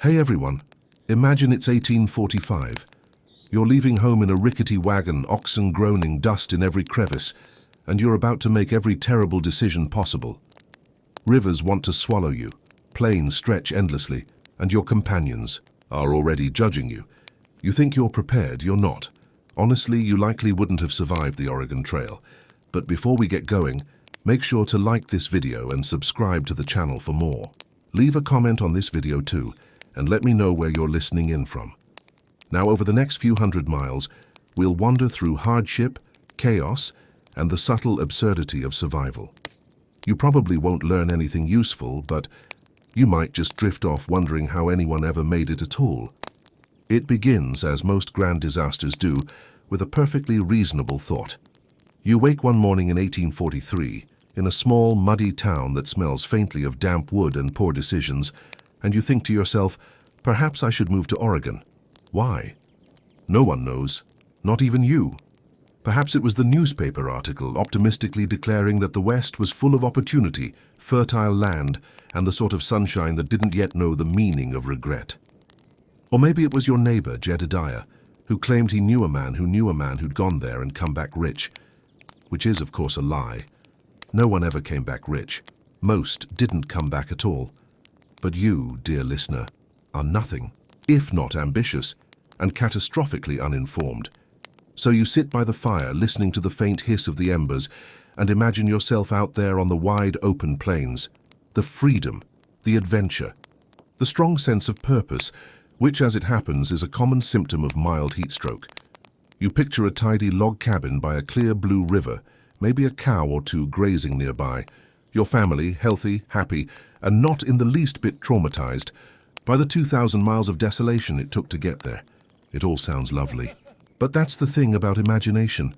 Hey everyone, imagine it's 1845. You're leaving home in a rickety wagon, oxen groaning, dust in every crevice, and you're about to make every terrible decision possible. Rivers want to swallow you, plains stretch endlessly, and your companions are already judging you. You think you're prepared, you're not. Honestly, you likely wouldn't have survived the Oregon Trail. But before we get going, make sure to like this video and subscribe to the channel for more. Leave a comment on this video too, and let me know where you're listening in from. Now, over the next few hundred miles, we'll wander through hardship, chaos, and the subtle absurdity of survival. You probably won't learn anything useful, but you might just drift off wondering how anyone ever made it at all. It begins, as most grand disasters do, with a perfectly reasonable thought. You wake one morning in 1843, in a small, muddy town that smells faintly of damp wood and poor decisions, and you think to yourself, perhaps I should move to Oregon. Why? No one knows, not even you. Perhaps it was the newspaper article optimistically declaring that the West was full of opportunity, fertile land, and the sort of sunshine that didn't yet know the meaning of regret. Or maybe it was your neighbor, Jedediah, who claimed he knew a man who knew a man who'd gone there and come back rich, which is, of course, a lie. No one ever came back rich. Most didn't come back at all. But you, dear listener, are nothing, if not ambitious, and catastrophically uninformed. So you sit by the fire, listening to the faint hiss of the embers, and imagine yourself out there on the wide open plains. The freedom, the adventure, the strong sense of purpose, which, as it happens, is a common symptom of mild heat stroke. You picture a tidy log cabin by a clear blue river, maybe a cow or two grazing nearby, your family healthy, happy, and not in the least bit traumatized by the 2,000 miles of desolation it took to get there. It all sounds lovely. But that's the thing about imagination.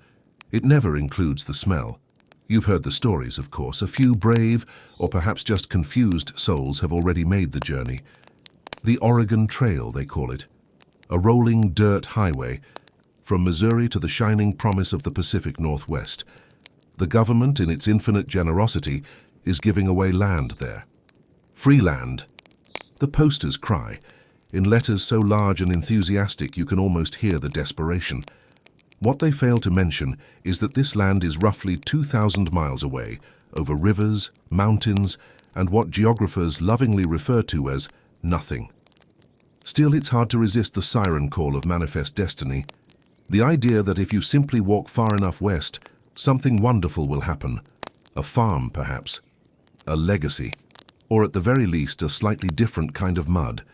It never includes the smell. You've heard the stories, of course. A few brave, or perhaps just confused souls have already made the journey. The Oregon Trail, they call it. A rolling dirt highway from Missouri to the shining promise of the Pacific Northwest. The government, in its infinite generosity, is giving away land there. Free land. The posters cry, in letters so large and enthusiastic you can almost hear the desperation. What they fail to mention is that this land is roughly 2,000 miles away, over rivers, mountains, and what geographers lovingly refer to as nothing. Still, it's hard to resist the siren call of manifest destiny. The idea that if you simply walk far enough west, something wonderful will happen. A farm, perhaps. A legacy. Or at the very least, a slightly different kind of mud.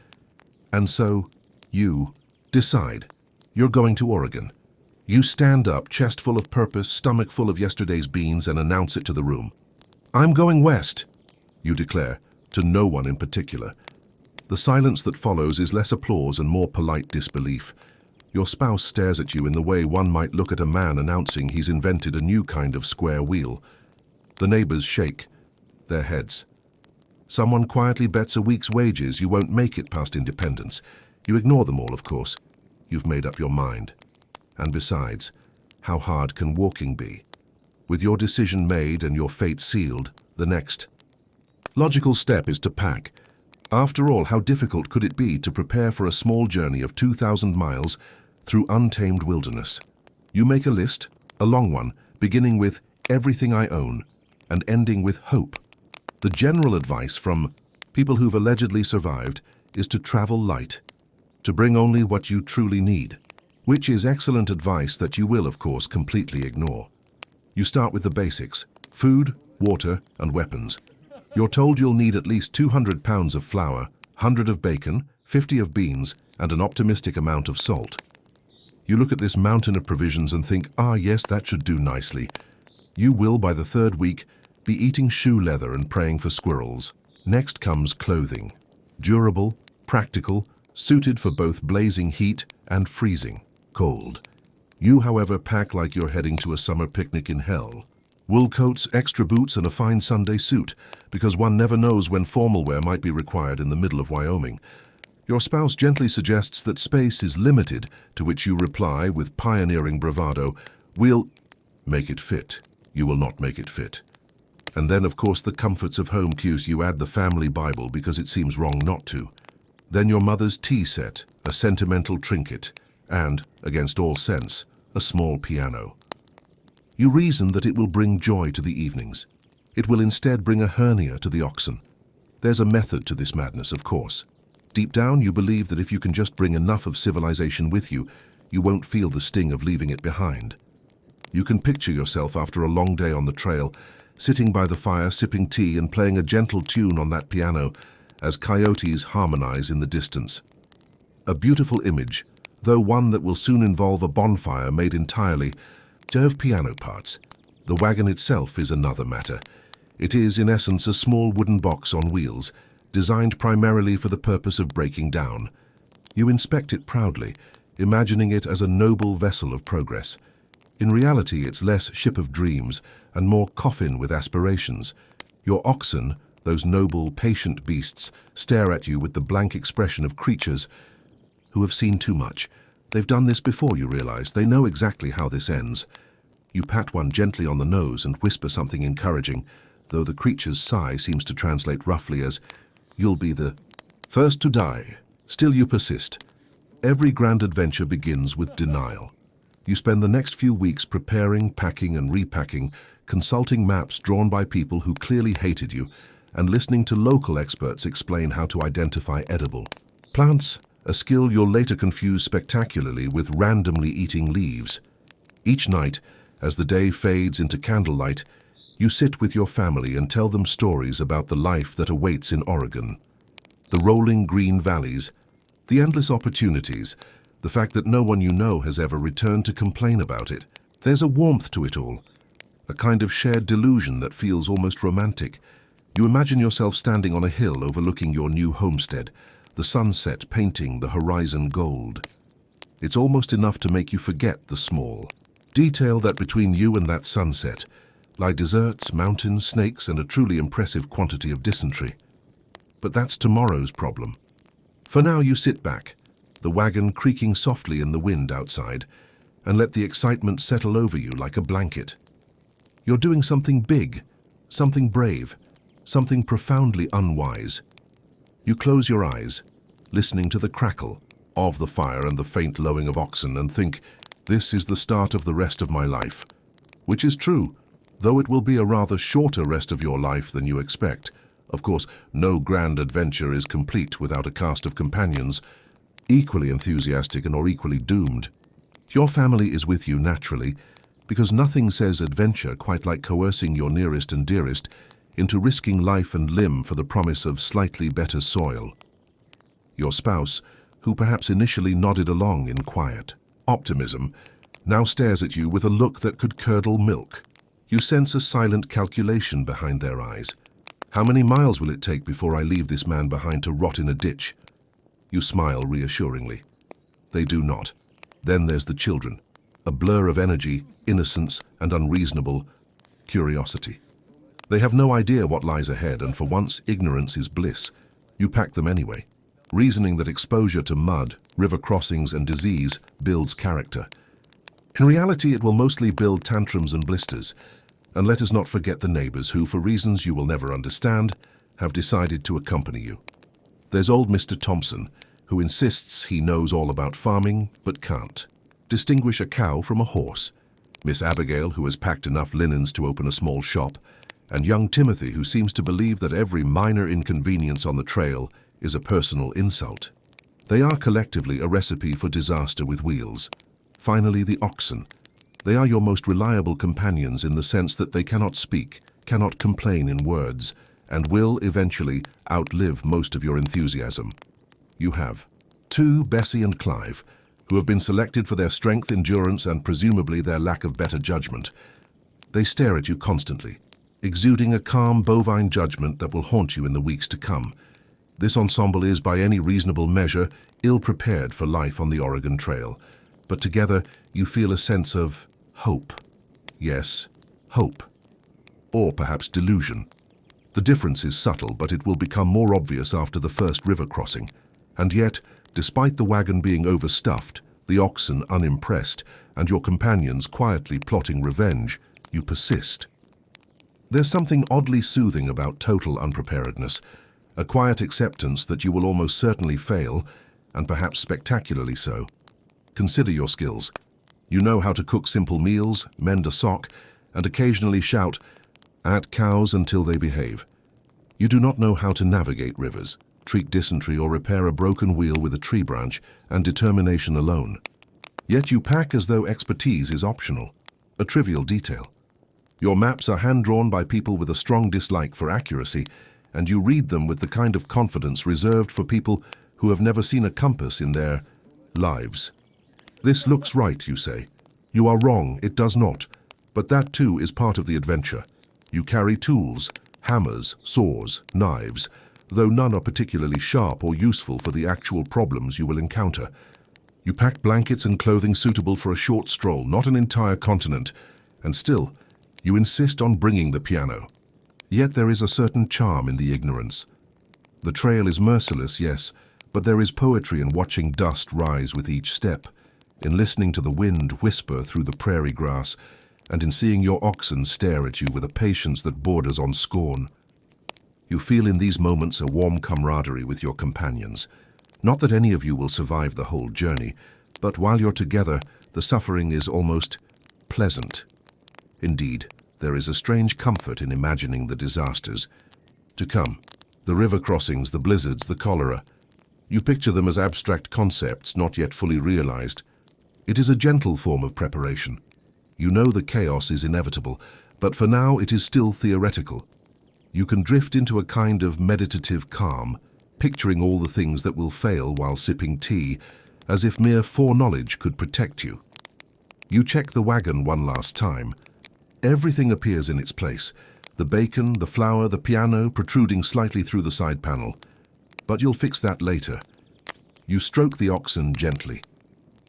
And so, you decide. You're going to Oregon. You stand up, chest full of purpose, stomach full of yesterday's beans, and announce it to the room. I'm going west, you declare, to no one in particular. The silence that follows is less applause and more polite disbelief. Your spouse stares at you in the way one might look at a man announcing he's invented a new kind of square wheel. The neighbors shake their heads. Someone quietly bets a week's wages you won't make it past independence. You ignore them all, of course. You've made up your mind. And besides, how hard can walking be? With your decision made and your fate sealed, the next logical step is to pack. After all, how difficult could it be to prepare for a small journey of 2,000 miles through untamed wilderness? You make a list, a long one, beginning with everything I own and ending with hope. The general advice from people who've allegedly survived is to travel light, to bring only what you truly need, which is excellent advice that you will, of course, completely ignore. You start with the basics: food, water, and weapons. You're told you'll need at least 200 pounds of flour, 100 of bacon, 50 of beans, and an optimistic amount of salt. You look at this mountain of provisions and think, yes, that should do nicely. You will, by the third week, be eating shoe leather and praying for squirrels. Next comes clothing. Durable, practical, suited for both blazing heat and freezing cold. You, however, pack like you're heading to a summer picnic in hell. Wool coats, extra boots, and a fine Sunday suit, because one never knows when formal wear might be required in the middle of Wyoming. Your spouse gently suggests that space is limited, to which you reply with pioneering bravado, "We'll make it fit." You will not make it fit. And then, of course, the comforts of home cues. You add the family Bible because it seems wrong not to. Then your mother's tea set, a sentimental trinket, and, against all sense, a small piano. You reason that it will bring joy to the evenings. It will instead bring a hernia to the oxen. There's a method to this madness, of course. Deep down, you believe that if you can just bring enough of civilization with you, you won't feel the sting of leaving it behind. You can picture yourself after a long day on the trail, sitting by the fire, sipping tea and playing a gentle tune on that piano as coyotes harmonize in the distance. A beautiful image, though one that will soon involve a bonfire made entirely of piano parts. The wagon itself is another matter. It is, in essence, a small wooden box on wheels, designed primarily for the purpose of breaking down. You inspect it proudly, imagining it as a noble vessel of progress. In reality, it's less ship of dreams and more coffin with aspirations. Your oxen, those noble, patient beasts, stare at you with the blank expression of creatures who have seen too much. They've done this before, you realize. They know exactly how this ends. You pat one gently on the nose and whisper something encouraging, though the creature's sigh seems to translate roughly as, "You'll be the first to die." Still you persist. Every grand adventure begins with denial. You spend the next few weeks preparing, packing and repacking, consulting maps drawn by people who clearly hated you, and listening to local experts explain how to identify edible plants, a skill you'll later confuse spectacularly with randomly eating leaves. Each night, as the day fades into candlelight, you sit with your family and tell them stories about the life that awaits in Oregon. The rolling green valleys, the endless opportunities, the fact that no one you know has ever returned to complain about it. There's a warmth to it all, a kind of shared delusion that feels almost romantic. You imagine yourself standing on a hill overlooking your new homestead, the sunset painting the horizon gold. It's almost enough to make you forget the small detail that between you and that sunset lie deserts, mountains, snakes, and a truly impressive quantity of dysentery. But that's tomorrow's problem. For now, you sit back, the wagon creaking softly in the wind outside, and let the excitement settle over you like a blanket. You're doing something big, something brave, something profoundly unwise. You close your eyes, listening to the crackle of the fire and the faint lowing of oxen, and think, this is the start of the rest of my life. Which is true, though it will be a rather shorter rest of your life than you expect. Of course, no grand adventure is complete without a cast of companions, equally enthusiastic and or equally doomed. Your family is with you naturally, because nothing says adventure quite like coercing your nearest and dearest into risking life and limb for the promise of slightly better soil. Your spouse, who perhaps initially nodded along in quiet optimism, now stares at you with a look that could curdle milk. You sense a silent calculation behind their eyes. How many miles will it take before I leave this man behind to rot in a ditch? You smile reassuringly. They do not. Then there's the children, a blur of energy, innocence, and unreasonable curiosity. They have no idea what lies ahead, and for once ignorance is bliss. You pack them anyway, reasoning that exposure to mud, river crossings, and disease builds character. In reality, it will mostly build tantrums and blisters. And let us not forget the neighbors who, for reasons you will never understand, have decided to accompany you. There's old Mr. Thompson, who insists he knows all about farming, but can't distinguish a cow from a horse. Miss Abigail, who has packed enough linens to open a small shop, and young Timothy, who seems to believe that every minor inconvenience on the trail is a personal insult. They are collectively a recipe for disaster with wheels. Finally, the oxen. They are your most reliable companions in the sense that they cannot speak, cannot complain in words, and will eventually outlive most of your enthusiasm. You have 2, Bessie and Clive, who have been selected for their strength, endurance, and presumably their lack of better judgment. They stare at you constantly, exuding a calm bovine judgment that will haunt you in the weeks to come. This ensemble is, by any reasonable measure, ill-prepared for life on the Oregon Trail, but together you feel a sense of hope. Yes, hope. Or perhaps delusion. The difference is subtle, but it will become more obvious after the first river crossing. And yet, despite the wagon being overstuffed, the oxen unimpressed, and your companions quietly plotting revenge, you persist. There's something oddly soothing about total unpreparedness, a quiet acceptance that you will almost certainly fail, and perhaps spectacularly so. Consider your skills. You know how to cook simple meals, mend a sock, and occasionally shout at cows until they behave. You do not know how to navigate rivers, treat dysentery, or repair a broken wheel with a tree branch and determination alone. Yet you pack as though expertise is optional, a trivial detail. Your maps are hand-drawn by people with a strong dislike for accuracy, and you read them with the kind of confidence reserved for people who have never seen a compass in their lives. This looks right, you say. You are wrong, it does not. But that too is part of the adventure. You carry tools, hammers, saws, knives, though none are particularly sharp or useful for the actual problems you will encounter. You pack blankets and clothing suitable for a short stroll, not an entire continent, and still, you insist on bringing the piano. Yet there is a certain charm in the ignorance. The trail is merciless, yes, but there is poetry in watching dust rise with each step, in listening to the wind whisper through the prairie grass, and in seeing your oxen stare at you with a patience that borders on scorn. You feel in these moments a warm camaraderie with your companions. Not that any of you will survive the whole journey, but while you're together, the suffering is almost pleasant. Indeed, there is a strange comfort in imagining the disasters to come. The river crossings, the blizzards, the cholera. You picture them as abstract concepts not yet fully realized. It is a gentle form of preparation. You know the chaos is inevitable, but for now it is still theoretical. You can drift into a kind of meditative calm, picturing all the things that will fail while sipping tea, as if mere foreknowledge could protect you. You check the wagon one last time. Everything appears in its place. The bacon, the flour, the piano protruding slightly through the side panel. But you'll fix that later. You stroke the oxen gently.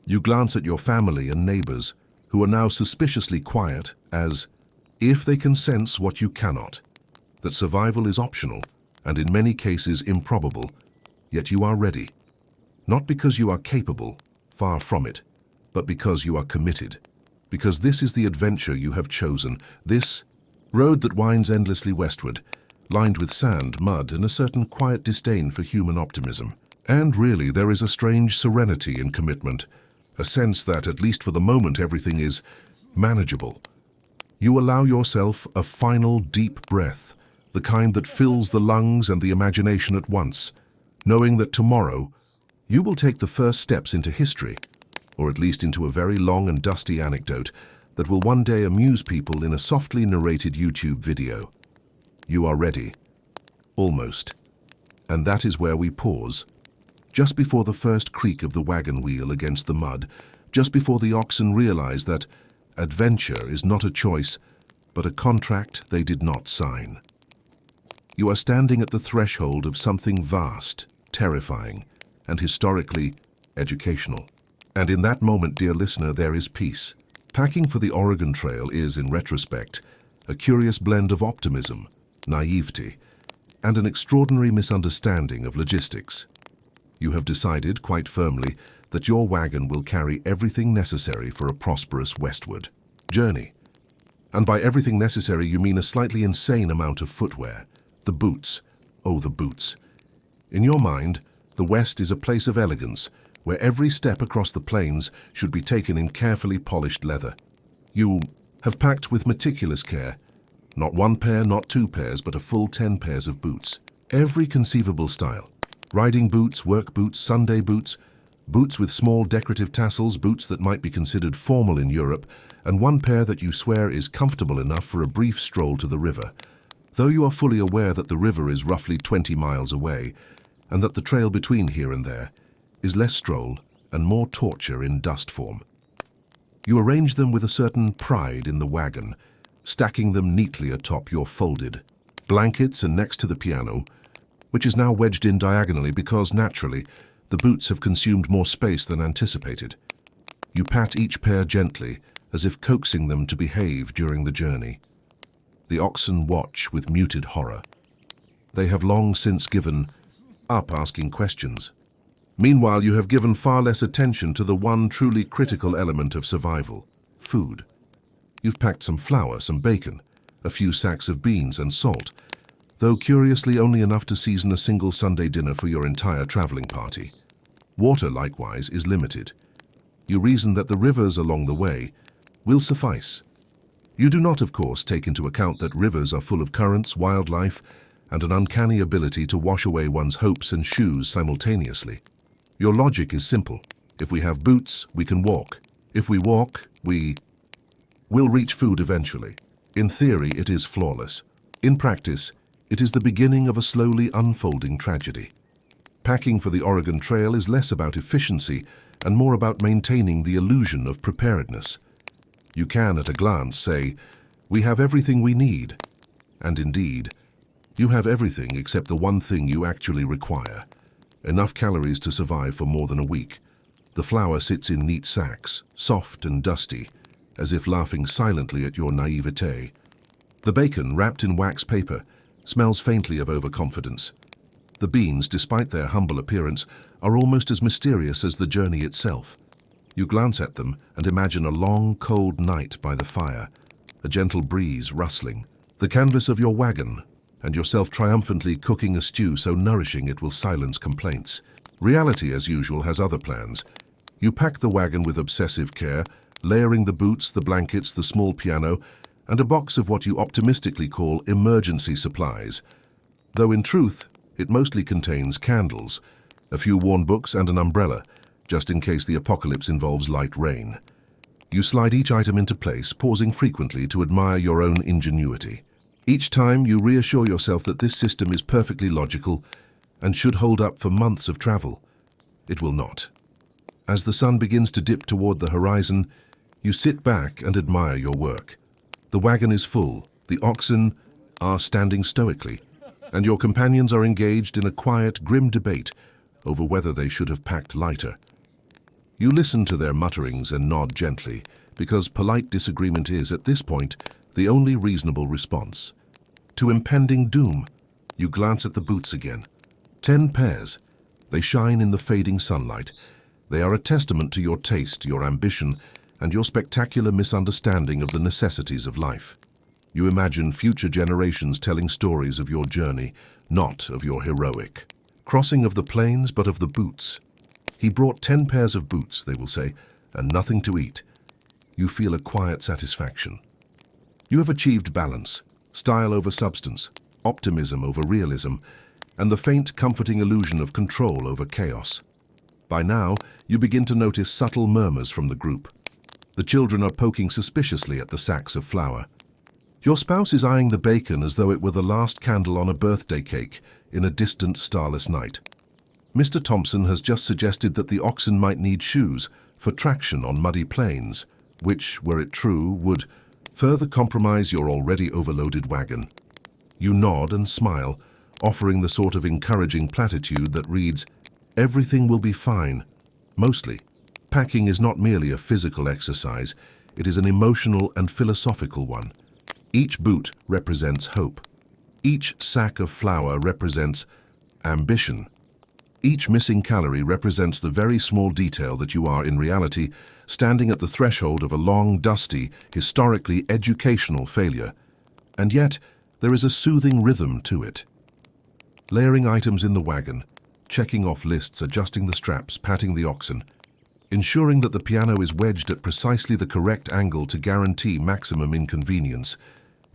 You glance at your family and neighbors, who are now suspiciously quiet, as if they can sense what you cannot, that survival is optional and in many cases improbable, yet you are ready. Not because you are capable, far from it, but because you are committed. Because this is the adventure you have chosen, this road that winds endlessly westward, lined with sand, mud, and a certain quiet disdain for human optimism. And really, there is a strange serenity in commitment, a sense that, at least for the moment, everything is manageable. You allow yourself a final deep breath, the kind that fills the lungs and the imagination at once, knowing that tomorrow you will take the first steps into history, or at least into a very long and dusty anecdote that will one day amuse people in a softly narrated YouTube video. You are ready. Almost. And that is where we pause. Just before the first creak of the wagon wheel against the mud, just before the oxen realize that adventure is not a choice, but a contract they did not sign. You are standing at the threshold of something vast, terrifying, and historically educational. And in that moment, dear listener, there is peace. Packing for the Oregon Trail is, in retrospect, a curious blend of optimism, naivety, and an extraordinary misunderstanding of logistics. You have decided, quite firmly, that your wagon will carry everything necessary for a prosperous westward journey. And by everything necessary, you mean a slightly insane amount of footwear. The boots. Oh, the boots. In your mind, the West is a place of elegance, where every step across the plains should be taken in carefully polished leather. You have packed with meticulous care. Not one pair, not two pairs, but a full 10 pairs of boots. Every conceivable style. Riding boots, work boots, Sunday boots, boots with small decorative tassels, boots that might be considered formal in Europe, and one pair that you swear is comfortable enough for a brief stroll to the river, though you are fully aware that the river is roughly 20 miles away, and that the trail between here and there is less stroll and more torture in dust form. You arrange them with a certain pride in the wagon, stacking them neatly atop your folded blankets and next to the piano, which is now wedged in diagonally because, naturally, the boots have consumed more space than anticipated. You pat each pair gently, as if coaxing them to behave during the journey. The oxen watch with muted horror. They have long since given up asking questions. Meanwhile, you have given far less attention to the one truly critical element of survival: food. You've packed some flour, some bacon, a few sacks of beans and salt, though curiously only enough to season a single Sunday dinner for your entire traveling party. Water, likewise, is limited. You reason that the rivers along the way will suffice. You do not, of course, take into account that rivers are full of currents, wildlife, and an uncanny ability to wash away one's hopes and shoes simultaneously. Your logic is simple. If we have boots, we can walk. If we walk, we will reach food eventually. In theory, it is flawless. In practice, it is the beginning of a slowly unfolding tragedy. Packing for the Oregon Trail is less about efficiency and more about maintaining the illusion of preparedness. You can, at a glance, say, "We have everything we need." And indeed, you have everything except the one thing you actually require: enough calories to survive for more than a week. The flour sits in neat sacks, soft and dusty, as if laughing silently at your naivete. The bacon, wrapped in wax paper, smells faintly of overconfidence. The beans, despite their humble appearance, are almost as mysterious as the journey itself. You glance at them and imagine a long, cold night by the fire, a gentle breeze rustling, the canvas of your wagon, and yourself triumphantly cooking a stew so nourishing it will silence complaints. Reality, as usual, has other plans. You pack the wagon with obsessive care, layering the boots, the blankets, the small piano, and a box of what you optimistically call emergency supplies, though in truth, it mostly contains candles, a few worn books, and an umbrella, just in case the apocalypse involves light rain. You slide each item into place, pausing frequently to admire your own ingenuity. Each time you reassure yourself that this system is perfectly logical and should hold up for months of travel. It will not. As the sun begins to dip toward the horizon, you sit back and admire your work. The wagon is full, the oxen are standing stoically, and your companions are engaged in a quiet, grim debate over whether they should have packed lighter. You listen to their mutterings and nod gently, because polite disagreement is, at this point, the only reasonable response. To impending doom, you glance at the boots again. 10 pairs. They shine in the fading sunlight. They are a testament to your taste, your ambition, and your spectacular misunderstanding of the necessities of life. You imagine future generations telling stories of your journey, not of your heroic crossing of the plains, but of the boots. He brought 10 pairs of boots, they will say, and nothing to eat. You feel a quiet satisfaction. You have achieved balance, style over substance, optimism over realism, and the faint, comforting illusion of control over chaos. By now, you begin to notice subtle murmurs from the group. The children are poking suspiciously at the sacks of flour. Your spouse is eyeing the bacon as though it were the last candle on a birthday cake in a distant, starless night. Mr. Thompson has just suggested that the oxen might need shoes for traction on muddy plains, which, were it true, would further compromise your already overloaded wagon. You nod and smile, offering the sort of encouraging platitude that reads, "Everything will be fine." Mostly. Packing is not merely a physical exercise, it is an emotional and philosophical one. Each boot represents hope. Each sack of flour represents ambition. Each missing calorie represents the very small detail that you are, in reality, standing at the threshold of a long, dusty, historically educational failure. And yet, there is a soothing rhythm to it. Layering items in the wagon, checking off lists, adjusting the straps, patting the oxen, ensuring that the piano is wedged at precisely the correct angle to guarantee maximum inconvenience.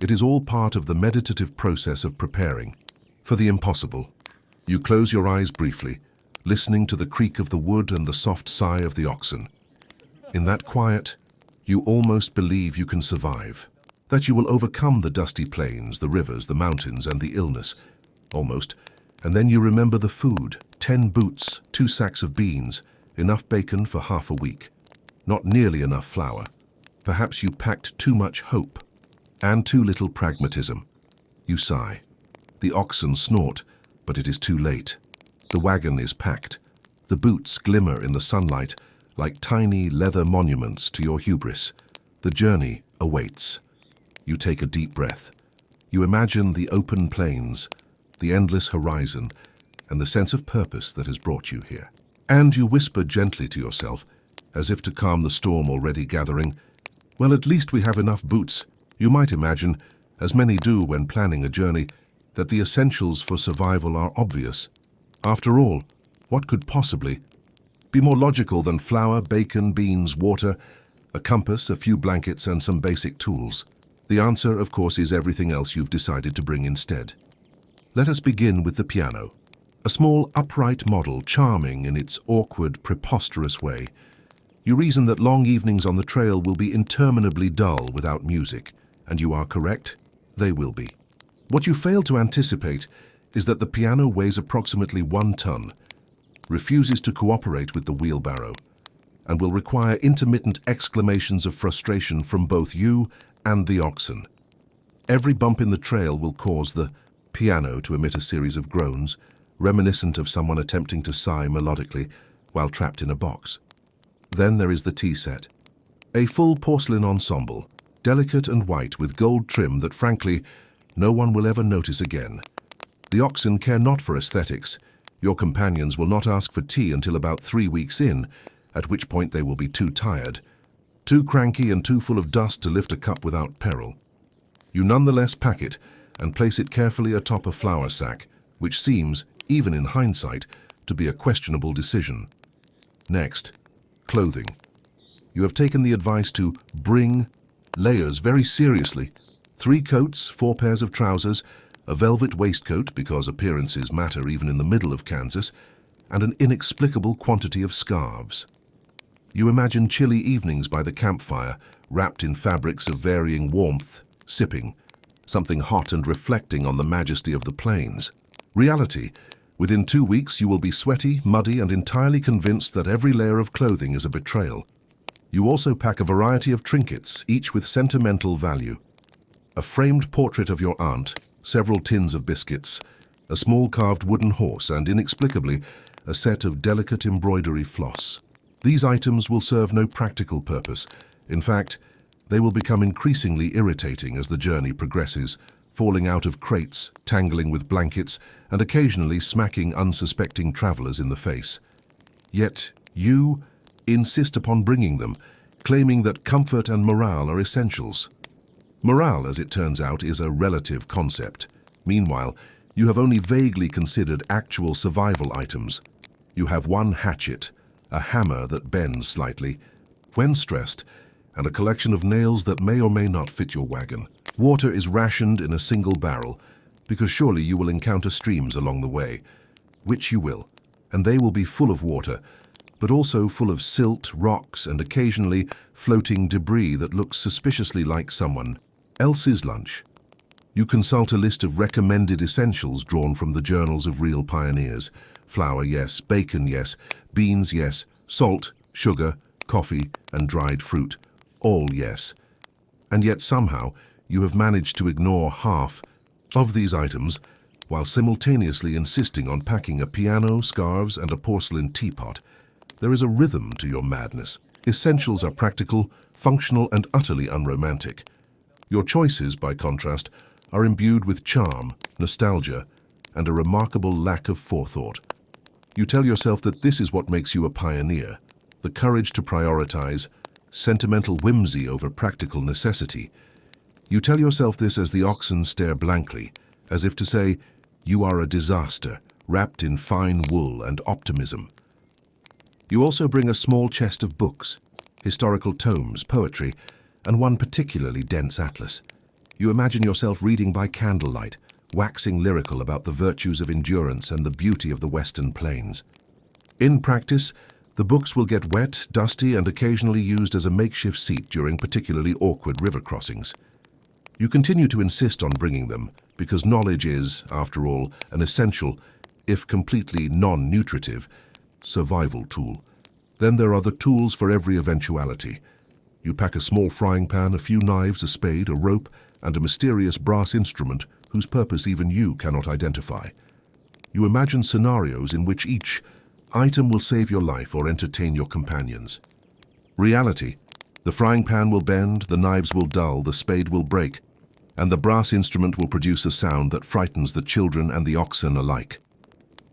It is all part of the meditative process of preparing for the impossible. You close your eyes briefly, listening to the creak of the wood and the soft sigh of the oxen. In that quiet, you almost believe you can survive, that you will overcome the dusty plains, the rivers, the mountains, and the illness. Almost. And then you remember the food: 10 boots, 2 sacks of beans, enough bacon for half a week. Not nearly enough flour. Perhaps you packed too much hope, and too little pragmatism. You sigh. The oxen snort, but it is too late. The wagon is packed. The boots glimmer in the sunlight like tiny leather monuments to your hubris. The journey awaits. You take a deep breath. You imagine the open plains, the endless horizon, and the sense of purpose that has brought you here. And you whisper gently to yourself, as if to calm the storm already gathering, "Well, at least we have enough boots." You might imagine, as many do when planning a journey, that the essentials for survival are obvious. After all, what could possibly be more logical than flour, bacon, beans, water, a compass, a few blankets, and some basic tools? The answer, of course, is everything else you've decided to bring instead. Let us begin with the piano. A small, upright model, charming in its awkward, preposterous way. You reason that long evenings on the trail will be interminably dull without music, and you are correct, they will be. What you fail to anticipate is that the piano weighs approximately 1 ton, refuses to cooperate with the wheelbarrow, and will require intermittent exclamations of frustration from both you and the oxen. Every bump in the trail will cause the piano to emit a series of groans, reminiscent of someone attempting to sigh melodically while trapped in a box. Then there is the tea set. A full porcelain ensemble, delicate and white with gold trim that, frankly, no one will ever notice again. The oxen care not for aesthetics. Your companions will not ask for tea until about 3 weeks in, at which point they will be too tired, too cranky and too full of dust to lift a cup without peril. You nonetheless pack it and place it carefully atop a flour sack, which seems, even in hindsight, to be a questionable decision. Next, clothing. You have taken the advice to bring layers very seriously. 3 coats, 4 pairs of trousers, a velvet waistcoat, because appearances matter even in the middle of Kansas, and an inexplicable quantity of scarves. You imagine chilly evenings by the campfire, wrapped in fabrics of varying warmth, sipping, something hot and reflecting on the majesty of the plains. Reality: within 2 weeks you will be sweaty, muddy, and entirely convinced that every layer of clothing is a betrayal. You also pack a variety of trinkets, each with sentimental value. A framed portrait of your aunt, several tins of biscuits, a small carved wooden horse, and inexplicably, a set of delicate embroidery floss. These items will serve no practical purpose. In fact, they will become increasingly irritating as the journey progresses, falling out of crates, tangling with blankets, and occasionally smacking unsuspecting travelers in the face. Yet, you insist upon bringing them, claiming that comfort and morale are essentials. Morale, as it turns out, is a relative concept. Meanwhile, you have only vaguely considered actual survival items. You have 1 hatchet, a hammer that bends slightly when stressed, and a collection of nails that may or may not fit your wagon. Water is rationed in a single barrel, because surely you will encounter streams along the way, which you will, and they will be full of water, but also full of silt, rocks, and occasionally floating debris that looks suspiciously like someone else's lunch. You consult a list of recommended essentials drawn from the journals of real pioneers. Flour, yes. Bacon, yes. Beans, yes. Salt, sugar, coffee, and dried fruit, all yes. And yet somehow you have managed to ignore half of these items while simultaneously insisting on packing a piano, scarves, and a porcelain teapot. There is a rhythm to your madness. Essentials are practical, functional, and utterly unromantic. Your choices, by contrast, are imbued with charm, nostalgia, and a remarkable lack of forethought. You tell yourself that this is what makes you a pioneer, the courage to prioritize, sentimental whimsy over practical necessity. You tell yourself this as the oxen stare blankly, as if to say, you are a disaster, wrapped in fine wool and optimism. You also bring a small chest of books, historical tomes, poetry, and one particularly dense atlas. You imagine yourself reading by candlelight, waxing lyrical about the virtues of endurance and the beauty of the western plains. In practice, the books will get wet, dusty, and occasionally used as a makeshift seat during particularly awkward river crossings. You continue to insist on bringing them, because knowledge is, after all, an essential, if completely non-nutritive, survival tool. Then there are the tools for every eventuality. You pack a small frying pan, a few knives, a spade, a rope, and a mysterious brass instrument whose purpose even you cannot identify. You imagine scenarios in which each item will save your life or entertain your companions. Reality: the frying pan will bend, the knives will dull, the spade will break, and the brass instrument will produce a sound that frightens the children and the oxen alike.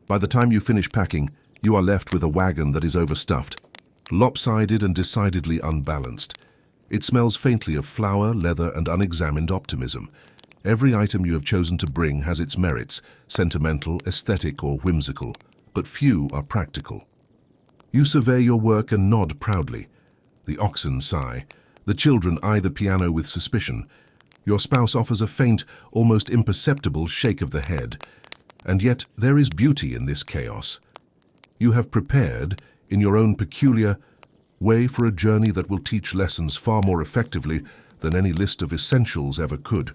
By the time you finish packing, you are left with a wagon that is overstuffed, lopsided and decidedly unbalanced. It smells faintly of flour, leather, and unexamined optimism. Every item you have chosen to bring has its merits, sentimental, aesthetic, or whimsical, but few are practical. You survey your work and nod proudly. The oxen sigh. The children eye the piano with suspicion. Your spouse offers a faint, almost imperceptible shake of the head. And yet there is beauty in this chaos. You have prepared, in your own peculiar way, for a journey that will teach lessons far more effectively than any list of essentials ever could.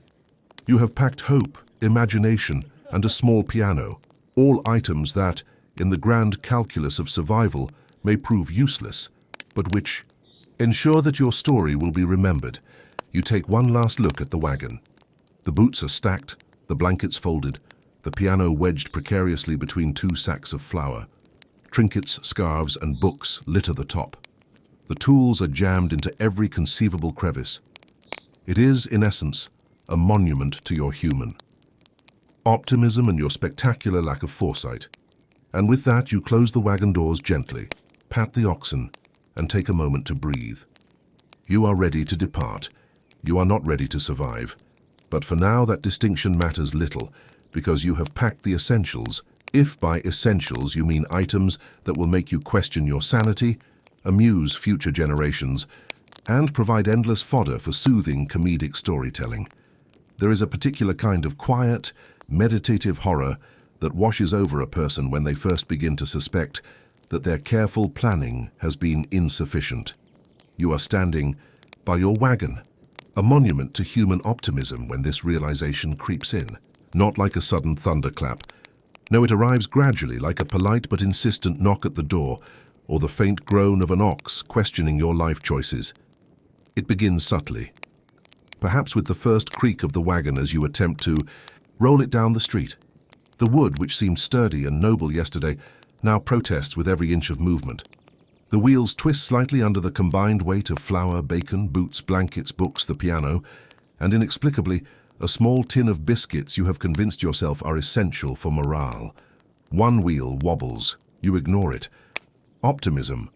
You have packed hope, imagination, and a small piano, all items that, in the grand calculus of survival, may prove useless, but which ensure that your story will be remembered. You take one last look at the wagon. The boots are stacked, the blankets folded, the piano wedged precariously between two sacks of flour. Trinkets, scarves, and books litter the top. The tools are jammed into every conceivable crevice. It is, in essence, a monument to your human optimism and your spectacular lack of foresight. And with that, you close the wagon doors gently, pat the oxen, and take a moment to breathe. You are ready to depart. You are not ready to survive. But for now, that distinction matters little, because you have packed the essentials, if by essentials you mean items that will make you question your sanity, amuse future generations, and provide endless fodder for soothing comedic storytelling. There is a particular kind of quiet, meditative horror that washes over a person when they first begin to suspect that their careful planning has been insufficient. You are standing by your wagon, a monument to human optimism when this realization creeps in, not like a sudden thunderclap. No, it arrives gradually, like a polite but insistent knock at the door, or the faint groan of an ox questioning your life choices. It begins subtly, perhaps with the first creak of the wagon as you attempt to roll it down the street. The wood, which seemed sturdy and noble yesterday, now protests with every inch of movement. The wheels twist slightly under the combined weight of flour, bacon, boots, blankets, books, the piano, and inexplicably, a small tin of biscuits you have convinced yourself are essential for morale. One wheel wobbles. You ignore it. Optimism,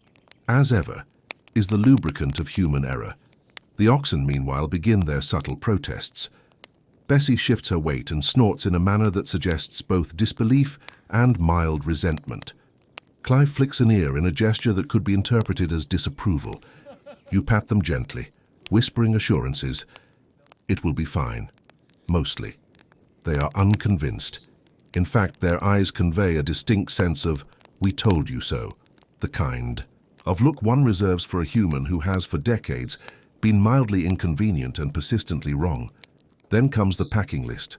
as ever, is the lubricant of human error. The oxen, meanwhile, begin their subtle protests. Bessie shifts her weight and snorts in a manner that suggests both disbelief and mild resentment. Clive flicks an ear in a gesture that could be interpreted as disapproval. You pat them gently, whispering assurances. It will be fine. Mostly. They are unconvinced. In fact, their eyes convey a distinct sense of, "We told you so," the kind of look one reserves for a human who has, for decades, been mildly inconvenient and persistently wrong. Then comes the packing list.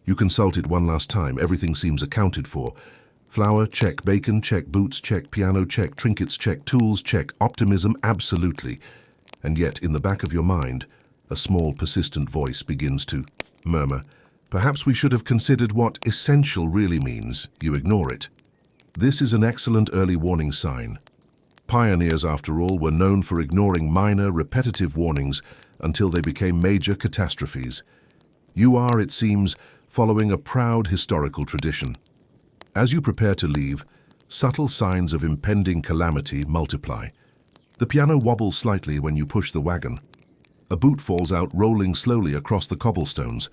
You consult it one last time. Everything seems accounted for. Flour, check. Bacon, check. Boots, check. Piano, check. Trinkets, check. Tools, check. Optimism, absolutely. And yet, in the back of your mind, a small, persistent voice begins to murmur, "Perhaps we should have considered what essential really means." You ignore it. This is an excellent early warning sign. Pioneers, after all, were known for ignoring minor, repetitive warnings until they became major catastrophes. You are, it seems, following a proud historical tradition. As you prepare to leave, subtle signs of impending calamity multiply. The piano wobbles slightly when you push the wagon. A boot falls out, rolling slowly across the cobblestones.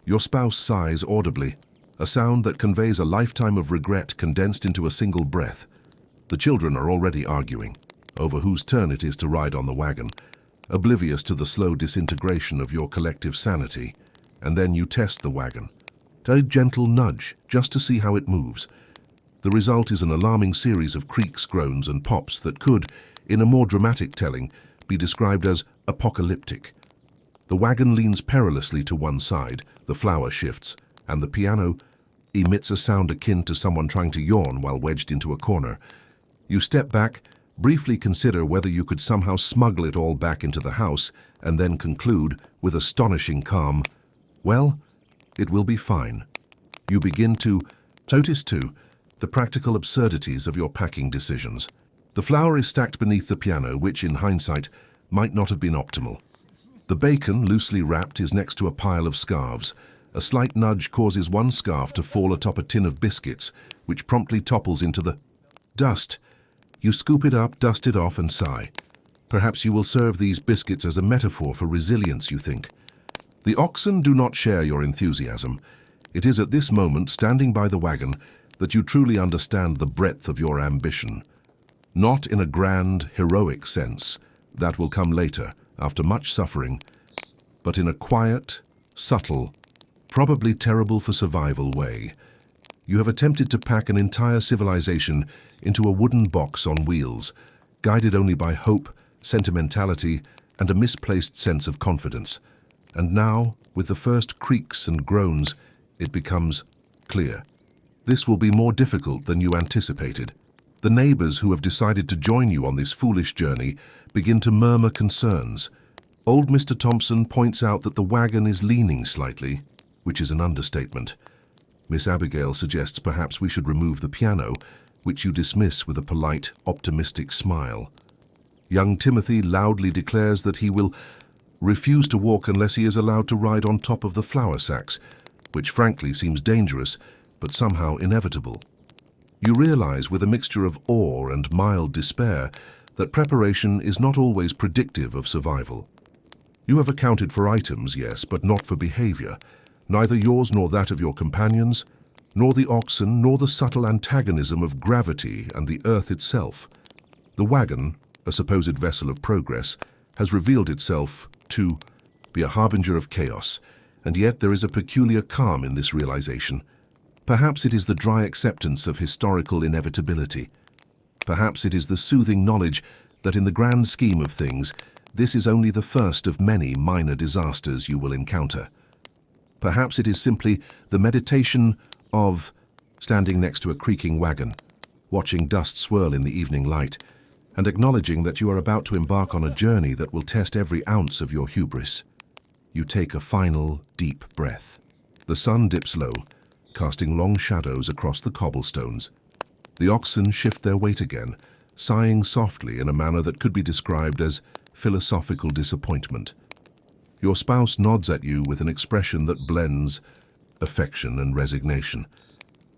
Your spouse sighs audibly, a sound that conveys a lifetime of regret condensed into a single breath. The children are already arguing over whose turn it is to ride on the wagon, oblivious to the slow disintegration of your collective sanity. And then you test the wagon. A gentle nudge, just to see how it moves. The result is an alarming series of creaks, groans, and pops that could, in a more dramatic telling, be described as apocalyptic. The wagon leans perilously to one side, the flour shifts, and the piano emits a sound akin to someone trying to yawn while wedged into a corner. You step back, briefly consider whether you could somehow smuggle it all back into the house, and then conclude, with astonishing calm, "Well, it will be fine." You begin to notice, too, the practical absurdities of your packing decisions. The flour is stacked beneath the piano, which, in hindsight, might not have been optimal. The bacon, loosely wrapped, is next to a pile of scarves. A slight nudge causes one scarf to fall atop a tin of biscuits, which promptly topples into the dust. You scoop it up, dust it off, and sigh. Perhaps you will serve these biscuits as a metaphor for resilience, you think. The oxen do not share your enthusiasm. It is at this moment, standing by the wagon, that you truly understand the breadth of your ambition. Not in a grand, heroic sense, that will come later, after much suffering, but in a quiet, subtle, probably terrible for survival way. You have attempted to pack an entire civilization into a wooden box on wheels, guided only by hope, sentimentality, and a misplaced sense of confidence. And now, with the first creaks and groans, it becomes clear. This will be more difficult than you anticipated. The neighbors who have decided to join you on this foolish journey begin to murmur concerns. Old Mr. Thompson points out that the wagon is leaning slightly, which is an understatement. Miss Abigail suggests perhaps we should remove the piano, which you dismiss with a polite, optimistic smile. Young Timothy loudly declares that he will refuse to walk unless he is allowed to ride on top of the flour sacks, which frankly seems dangerous, but somehow inevitable. You realize with a mixture of awe and mild despair that preparation is not always predictive of survival. You have accounted for items, yes, but not for behavior, neither yours nor that of your companions, nor the oxen, nor the subtle antagonism of gravity and the earth itself. The wagon, a supposed vessel of progress, has revealed itself to be a harbinger of chaos, and yet there is a peculiar calm in this realization. Perhaps it is the dry acceptance of historical inevitability. Perhaps it is the soothing knowledge that in the grand scheme of things, this is only the first of many minor disasters you will encounter. Perhaps it is simply the meditation of standing next to a creaking wagon, watching dust swirl in the evening light, and acknowledging that you are about to embark on a journey that will test every ounce of your hubris. You take a final, deep breath. The sun dips low, casting long shadows across the cobblestones. The oxen shift their weight again, sighing softly in a manner that could be described as philosophical disappointment. Your spouse nods at you with an expression that blends affection and resignation.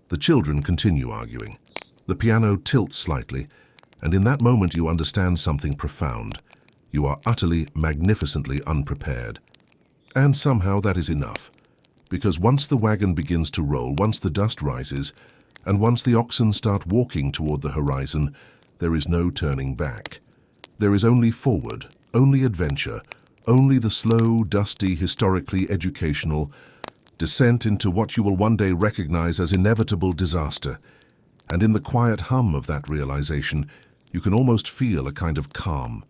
The children continue arguing. The piano tilts slightly, and in that moment you understand something profound. You are utterly, magnificently unprepared. And somehow that is enough. Because once the wagon begins to roll, once the dust rises, and once the oxen start walking toward the horizon, there is no turning back. There is only forward, only adventure, only the slow, dusty, historically educational descent into what you will one day recognize as inevitable disaster. And in the quiet hum of that realization, you can almost feel a kind of calm.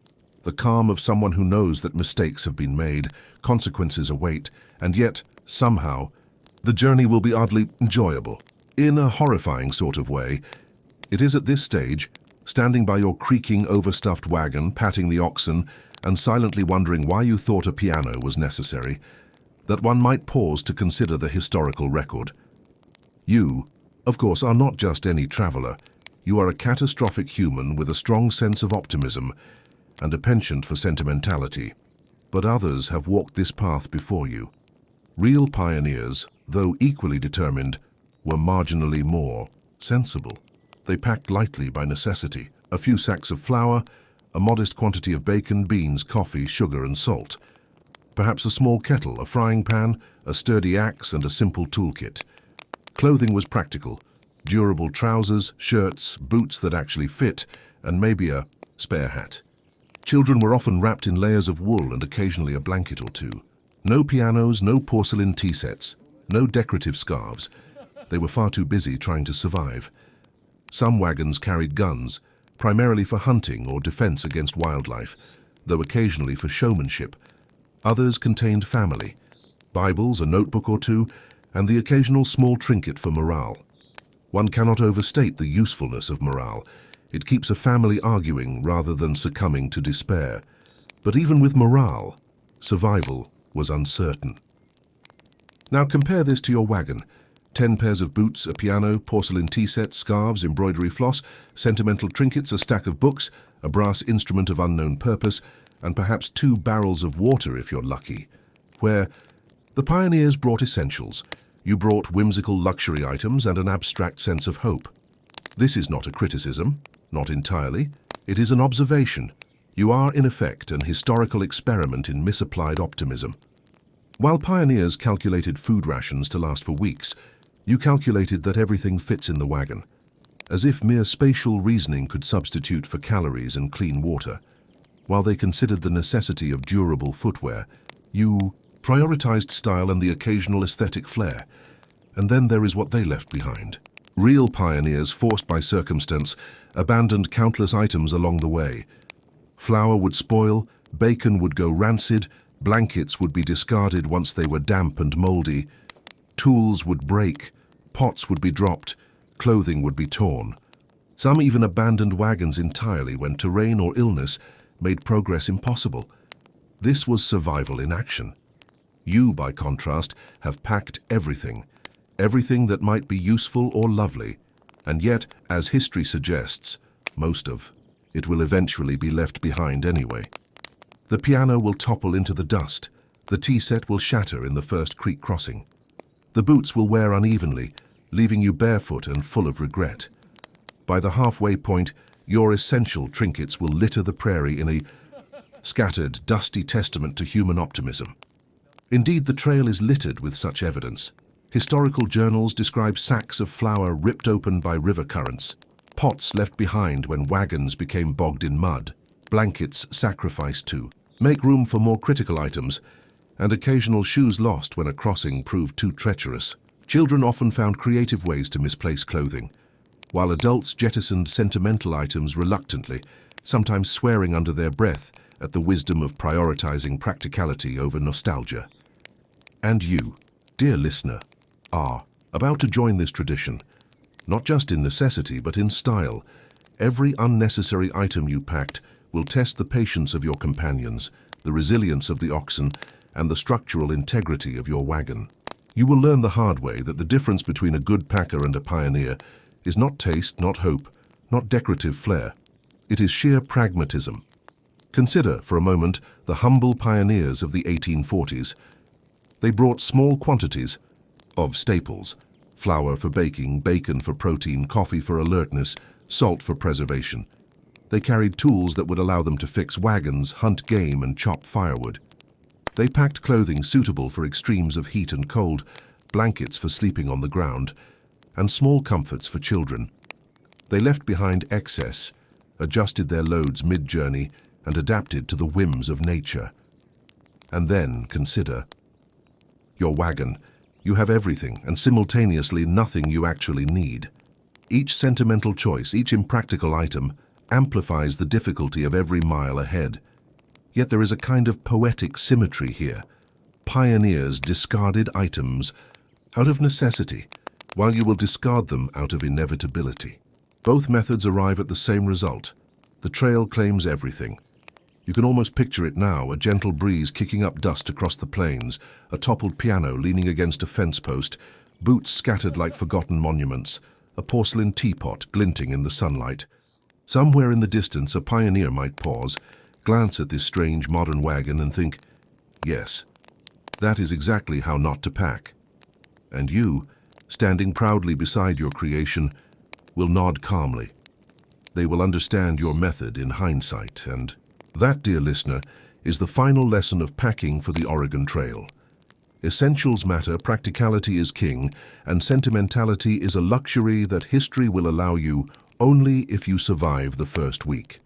The calm of someone who knows that mistakes have been made, consequences await, and yet, somehow, the journey will be oddly enjoyable. In a horrifying sort of way, it is at this stage, standing by your creaking, overstuffed wagon, patting the oxen, and silently wondering why you thought a piano was necessary, that one might pause to consider the historical record. You, of course, are not just any traveler. You are a catastrophic human with a strong sense of optimism and a penchant for sentimentality. But others have walked this path before you. Real pioneers, though equally determined, were marginally more sensible. They packed lightly by necessity, a few sacks of flour, a modest quantity of bacon, beans, coffee, sugar, and salt. Perhaps a small kettle, a frying pan, a sturdy axe, and a simple toolkit. Clothing was practical. Durable trousers, shirts, boots that actually fit, and maybe a spare hat. Children were often wrapped in layers of wool and occasionally a blanket or two. No pianos, no porcelain tea sets, no decorative scarves. They were far too busy trying to survive. Some wagons carried guns, primarily for hunting or defense against wildlife, though occasionally for showmanship. Others contained family, Bibles, a notebook or two, and the occasional small trinket for morale. One cannot overstate the usefulness of morale. It keeps a family arguing rather than succumbing to despair. But even with morale, survival was uncertain. Now compare this to your wagon. 10 pairs of boots, a piano, porcelain tea set, scarves, embroidery floss, sentimental trinkets, a stack of books, a brass instrument of unknown purpose, and perhaps 2 barrels of water if you're lucky. Where the pioneers brought essentials. You brought whimsical luxury items and an abstract sense of hope. This is not a criticism, not entirely. It is an observation. You are, in effect, an historical experiment in misapplied optimism. While pioneers calculated food rations to last for weeks, you calculated that everything fits in the wagon, as if mere spatial reasoning could substitute for calories and clean water. While they considered the necessity of durable footwear, you prioritized style and the occasional aesthetic flair. And then there is what they left behind. Real pioneers, forced by circumstance, abandoned countless items along the way. Flour would spoil, bacon would go rancid, blankets would be discarded once they were damp and moldy, tools would break, pots would be dropped, clothing would be torn. Some even abandoned wagons entirely when terrain or illness made progress impossible. This was survival in action. You, by contrast, have packed everything. Everything that might be useful or lovely, and yet, as history suggests, most of it will eventually be left behind anyway. The piano will topple into the dust, the tea set will shatter in the first creek crossing. The boots will wear unevenly, leaving you barefoot and full of regret. By the halfway point, your essential trinkets will litter the prairie in a scattered, dusty testament to human optimism. Indeed, the trail is littered with such evidence. Historical journals describe sacks of flour ripped open by river currents, pots left behind when wagons became bogged in mud, blankets sacrificed to make room for more critical items, and occasional shoes lost when a crossing proved too treacherous. Children often found creative ways to misplace clothing, while adults jettisoned sentimental items reluctantly, sometimes swearing under their breath at the wisdom of prioritizing practicality over nostalgia. And you, dear listener, are about to join this tradition, not just in necessity but in style. Every unnecessary item you packed will test the patience of your companions, the resilience of the oxen, and the structural integrity of your wagon. You will learn the hard way that the difference between a good packer and a pioneer is not taste, not hope, not decorative flair. It is sheer pragmatism. Consider, for a moment, the humble pioneers of the 1840s. They brought small quantities of staples: flour for baking, bacon for protein, coffee for alertness, salt for preservation. They carried tools that would allow them to fix wagons, hunt game, and chop firewood. They packed clothing suitable for extremes of heat and cold, blankets for sleeping on the ground, and small comforts for children. They left behind excess, adjusted their loads mid-journey, and adapted to the whims of nature. And then consider your wagon. You have everything, and simultaneously nothing you actually need. Each sentimental choice, each impractical item, amplifies the difficulty of every mile ahead. Yet there is a kind of poetic symmetry here. Pioneers discarded items out of necessity, while you will discard them out of inevitability. Both methods arrive at the same result. The trail claims everything. You can almost picture it now, a gentle breeze kicking up dust across the plains, a toppled piano leaning against a fence post, boots scattered like forgotten monuments, a porcelain teapot glinting in the sunlight. Somewhere in the distance, a pioneer might pause, glance at this strange modern wagon and think, yes, that is exactly how not to pack. And you, standing proudly beside your creation, will nod calmly. They will understand your method in hindsight, and that, dear listener, is the final lesson of packing for the Oregon Trail. Essentials matter, practicality is king, and sentimentality is a luxury that history will allow you only if you survive the first week.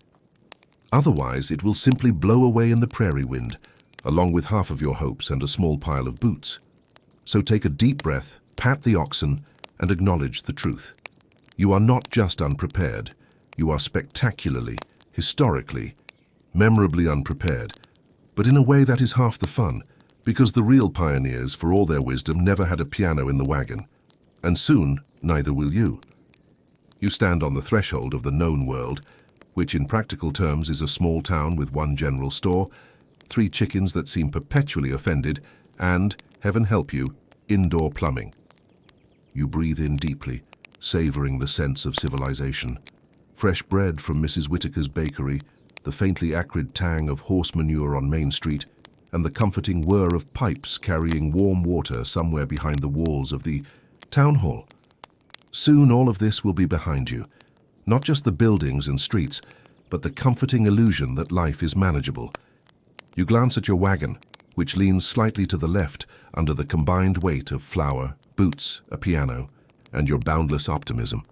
Otherwise, it will simply blow away in the prairie wind, along with half of your hopes and a small pile of boots. So take a deep breath, pat the oxen, and acknowledge the truth. You are not just unprepared. You are spectacularly, historically, memorably unprepared, but in a way that is half the fun, because the real pioneers, for all their wisdom, never had a piano in the wagon, and soon neither will you. You stand on the threshold of the known world, which in practical terms is a small town with one general store, 3 chickens that seem perpetually offended, and, heaven help you, indoor plumbing. You breathe in deeply, savoring the sense of civilization. Fresh bread from Mrs. Whitaker's bakery, the faintly acrid tang of horse manure on Main Street, and the comforting whir of pipes carrying warm water somewhere behind the walls of the town hall. Soon all of this will be behind you. Not just the buildings and streets, but the comforting illusion that life is manageable. You glance at your wagon, which leans slightly to the left under the combined weight of flour, boots, a piano, and your boundless optimism.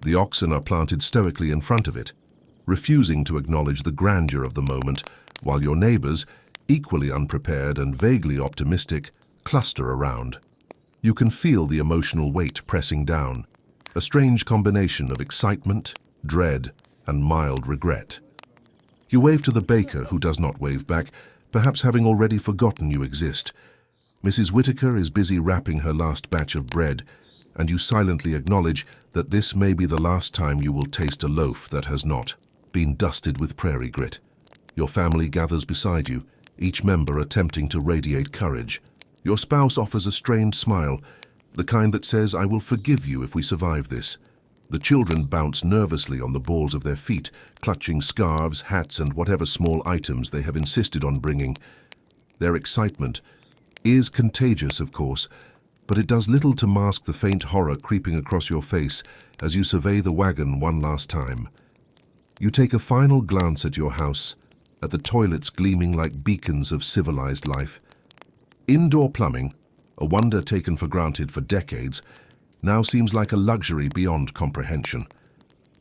The oxen are planted stoically in front of it, refusing to acknowledge the grandeur of the moment, while your neighbors, equally unprepared and vaguely optimistic, cluster around. You can feel the emotional weight pressing down, a strange combination of excitement, dread, and mild regret. You wave to the baker, who does not wave back, perhaps having already forgotten you exist. Mrs. Whitaker is busy wrapping her last batch of bread, and you silently acknowledge that this may be the last time you will taste a loaf that has not been dusted with prairie grit. Your family gathers beside you, each member attempting to radiate courage. Your spouse offers a strained smile, the kind that says, "I will forgive you if we survive this." The children bounce nervously on the balls of their feet, clutching scarves, hats, and whatever small items they have insisted on bringing. Their excitement is contagious, of course, but it does little to mask the faint horror creeping across your face as you survey the wagon one last time. You take a final glance at your house, at the toilets gleaming like beacons of civilized life. Indoor plumbing, a wonder taken for granted for decades, now seems like a luxury beyond comprehension.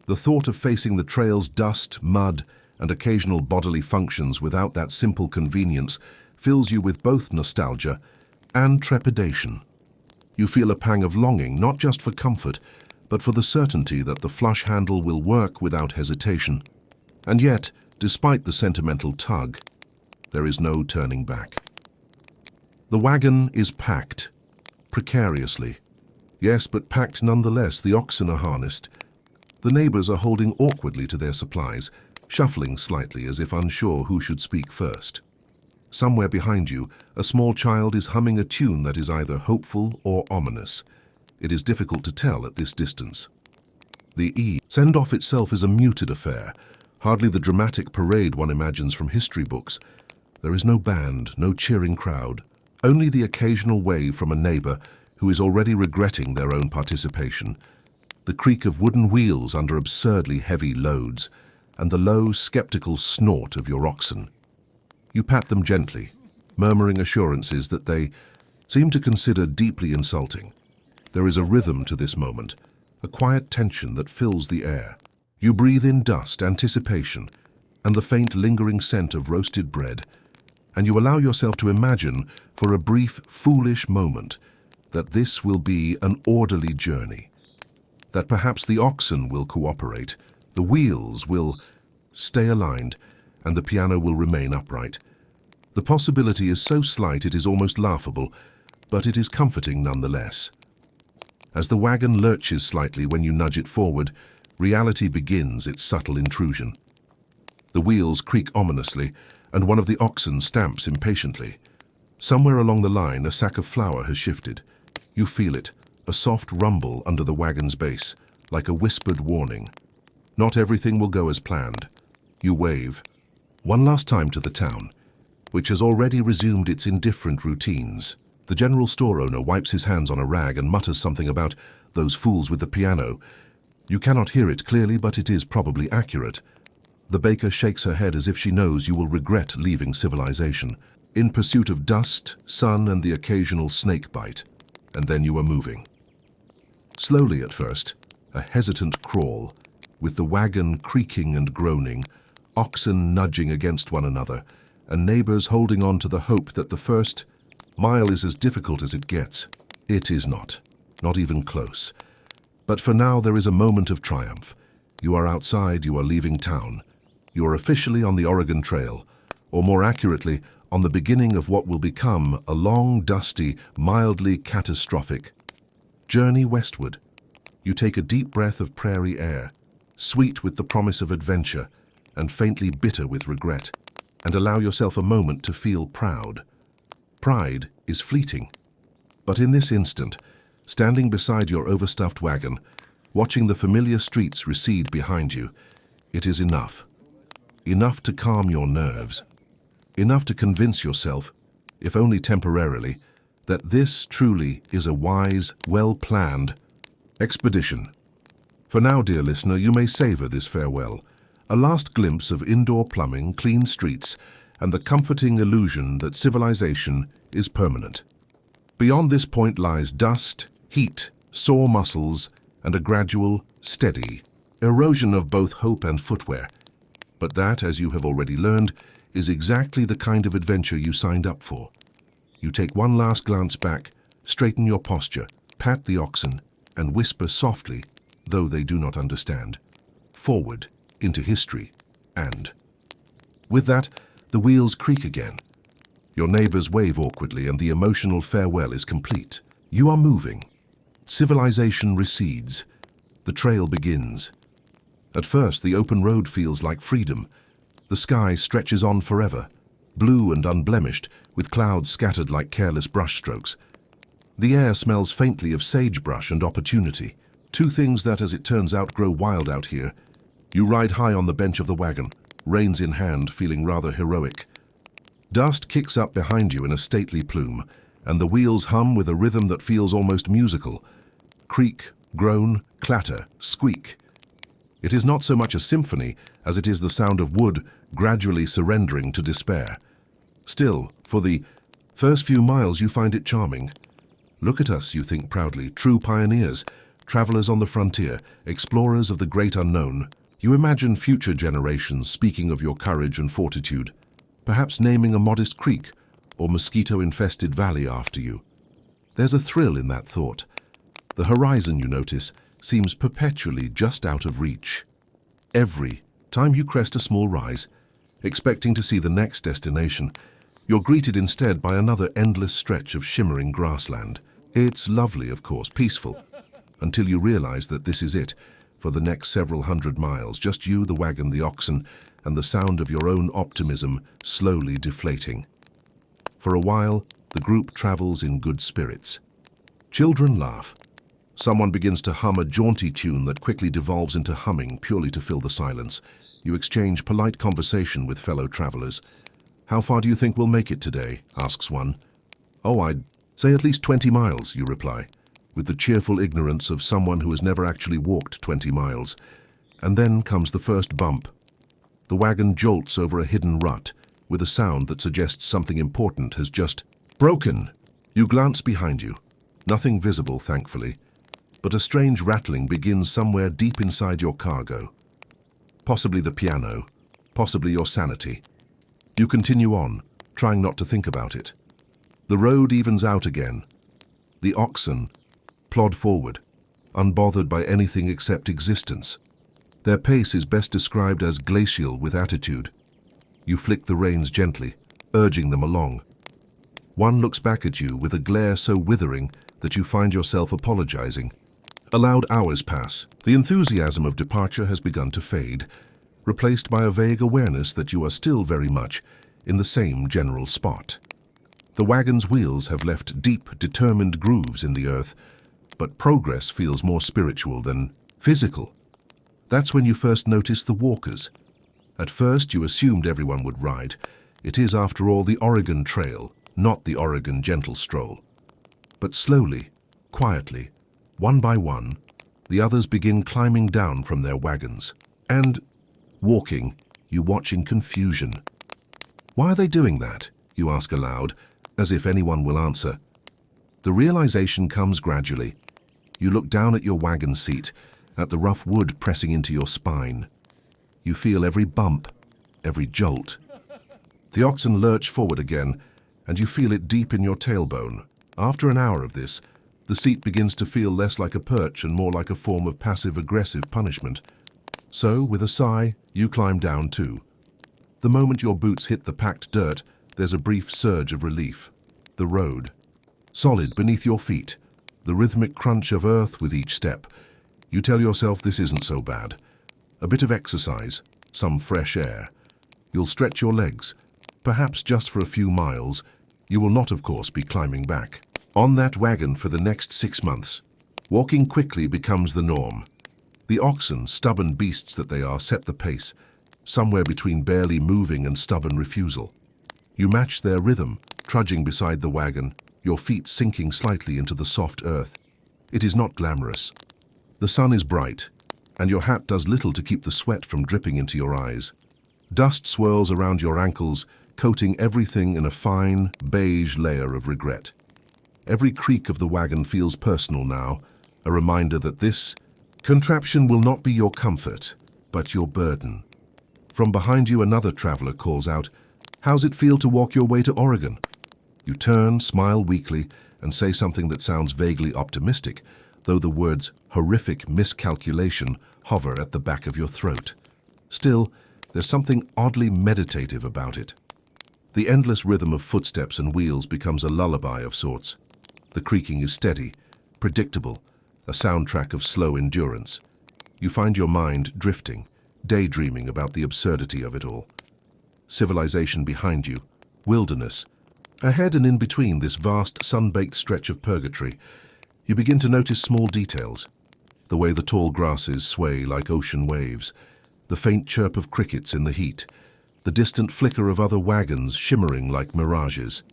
The thought of facing the trail's dust, mud, and occasional bodily functions without that simple convenience fills you with both nostalgia and trepidation. You feel a pang of longing, not just for comfort, but for the certainty that the flush handle will work without hesitation. And yet, despite the sentimental tug, there is no turning back. The wagon is packed, precariously. Yes, but packed nonetheless. The oxen are harnessed. The neighbors are holding awkwardly to their supplies, shuffling slightly as if unsure who should speak first. Somewhere behind you, a small child is humming a tune that is either hopeful or ominous. It is difficult to tell at this distance. The send-off itself is a muted affair, hardly the dramatic parade one imagines from history books. There is no band, no cheering crowd, only the occasional wave from a neighbor who is already regretting their own participation, the creak of wooden wheels under absurdly heavy loads, and the low, skeptical snort of your oxen. You pat them gently, murmuring assurances that they seem to consider deeply insulting. There is a rhythm to this moment, a quiet tension that fills the air. You breathe in dust, anticipation, and the faint lingering scent of roasted bread, and you allow yourself to imagine, for a brief, foolish moment, that this will be an orderly journey, that perhaps the oxen will cooperate, the wheels will stay aligned, and the piano will remain upright. The possibility is so slight it is almost laughable, but it is comforting nonetheless. As the wagon lurches slightly when you nudge it forward, reality begins its subtle intrusion. The wheels creak ominously, and one of the oxen stamps impatiently. Somewhere along the line, a sack of flour has shifted. You feel it, a soft rumble under the wagon's base, like a whispered warning. Not everything will go as planned. You wave, one last time to the town, which has already resumed its indifferent routines. The general store owner wipes his hands on a rag and mutters something about those fools with the piano. You cannot hear it clearly, but it is probably accurate. The baker shakes her head as if she knows you will regret leaving civilization, in pursuit of dust, sun, and the occasional snake bite. And then you are moving. Slowly at first, a hesitant crawl, with the wagon creaking and groaning, oxen nudging against one another, and neighbors holding on to the hope that the first mile is as difficult as it gets. It is not even close. But for now there is a moment of triumph. You are outside, you are leaving town. You are officially on the Oregon Trail, or more accurately, on the beginning of what will become a long, dusty, mildly catastrophic journey westward. You take a deep breath of prairie air, sweet with the promise of adventure and faintly bitter with regret, and allow yourself a moment to feel proud. Pride is fleeting, but in this instant, standing beside your overstuffed wagon, watching the familiar streets recede behind you, it is enough. Enough to calm your nerves. Enough to convince yourself, if only temporarily, that this truly is a wise, well-planned expedition. For now, dear listener, you may savor this farewell, a last glimpse of indoor plumbing, clean streets, and the comforting illusion that civilization is permanent. Beyond this point lies dust, heat, sore muscles, and a gradual, steady erosion of both hope and footwear. But that, as you have already learned, is exactly the kind of adventure you signed up for. You take one last glance back, straighten your posture, pat the oxen, and whisper softly, though they do not understand, forward into history, and... With that, the wheels creak again. Your neighbors wave awkwardly, and the emotional farewell is complete. You are moving. Civilization recedes. The trail begins. At first, the open road feels like freedom. The sky stretches on forever, blue and unblemished, with clouds scattered like careless brushstrokes. The air smells faintly of sagebrush and opportunity, two things that, as it turns out, grow wild out here. You ride high on the bench of the wagon, reins in hand, feeling rather heroic. Dust kicks up behind you in a stately plume, and the wheels hum with a rhythm that feels almost musical. Creak, groan, clatter, squeak. It is not so much a symphony as it is the sound of wood gradually surrendering to despair. Still, for the first few miles you find it charming. Look at us, you think proudly, true pioneers, travelers on the frontier, explorers of the great unknown. You imagine future generations speaking of your courage and fortitude, perhaps naming a modest creek or mosquito-infested valley after you. There's a thrill in that thought. The horizon, you notice, seems perpetually just out of reach. Every time you crest a small rise, expecting to see the next destination, you're greeted instead by another endless stretch of shimmering grassland. It's lovely, of course, peaceful, until you realize that this is it. For the next several hundred miles, just you, the wagon, the oxen, and the sound of your own optimism slowly deflating. For a while, the group travels in good spirits. Children laugh. Someone begins to hum a jaunty tune that quickly devolves into humming purely to fill the silence. You exchange polite conversation with fellow travelers. "How far do you think we'll make it today?" asks one. "Oh, I'd say at least 20 miles, you reply, with the cheerful ignorance of someone who has never actually walked 20 miles. And then comes the first bump. The wagon jolts over a hidden rut, with a sound that suggests something important has just broken. You glance behind you. Nothing visible, thankfully, but a strange rattling begins somewhere deep inside your cargo. Possibly the piano, possibly your sanity. You continue on, trying not to think about it. The road evens out again. The oxen plod forward, unbothered by anything except existence. Their pace is best described as glacial with attitude. You flick the reins gently, urging them along. One looks back at you with a glare so withering that you find yourself apologizing. Allowed hours pass. The enthusiasm of departure has begun to fade, replaced by a vague awareness that you are still very much in the same general spot. The wagon's wheels have left deep, determined grooves in the earth, but progress feels more spiritual than physical. That's when you first notice the walkers. At first you assumed everyone would ride. It is, after all, the Oregon Trail, not the Oregon Gentle Stroll. But slowly, quietly, one by one, the others begin climbing down from their wagons. And, walking, you watch in confusion. Why are they doing that? You ask aloud, as if anyone will answer. The realization comes gradually. You look down at your wagon seat, at the rough wood pressing into your spine. You feel every bump, every jolt. The oxen lurch forward again, and you feel it deep in your tailbone. After an hour of this, the seat begins to feel less like a perch and more like a form of passive-aggressive punishment. So, with a sigh, you climb down too. The moment your boots hit the packed dirt, there's a brief surge of relief. The road, solid beneath your feet, the rhythmic crunch of earth with each step. You tell yourself this isn't so bad. A bit of exercise, some fresh air. You'll stretch your legs, perhaps just for a few miles. You will not, of course, be climbing back. On that wagon for the next 6 months, walking quickly becomes the norm. The oxen, stubborn beasts that they are, set the pace, somewhere between barely moving and stubborn refusal. You match their rhythm, trudging beside the wagon, your feet sinking slightly into the soft earth. It is not glamorous. The sun is bright, and your hat does little to keep the sweat from dripping into your eyes. Dust swirls around your ankles, coating everything in a fine, beige layer of regret. Every creak of the wagon feels personal now, a reminder that this contraption will not be your comfort, but your burden. From behind you, another traveler calls out, "How's it feel to walk your way to Oregon?" You turn, smile weakly, and say something that sounds vaguely optimistic, though the words horrific miscalculation hover at the back of your throat. Still, there's something oddly meditative about it. The endless rhythm of footsteps and wheels becomes a lullaby of sorts. The creaking is steady, predictable, a soundtrack of slow endurance. You find your mind drifting, daydreaming about the absurdity of it all. Civilization behind you, wilderness. Ahead and in between this vast, sun-baked stretch of purgatory, you begin to notice small details. The way the tall grasses sway like ocean waves, the faint chirp of crickets in the heat, the distant flicker of other wagons shimmering like mirages.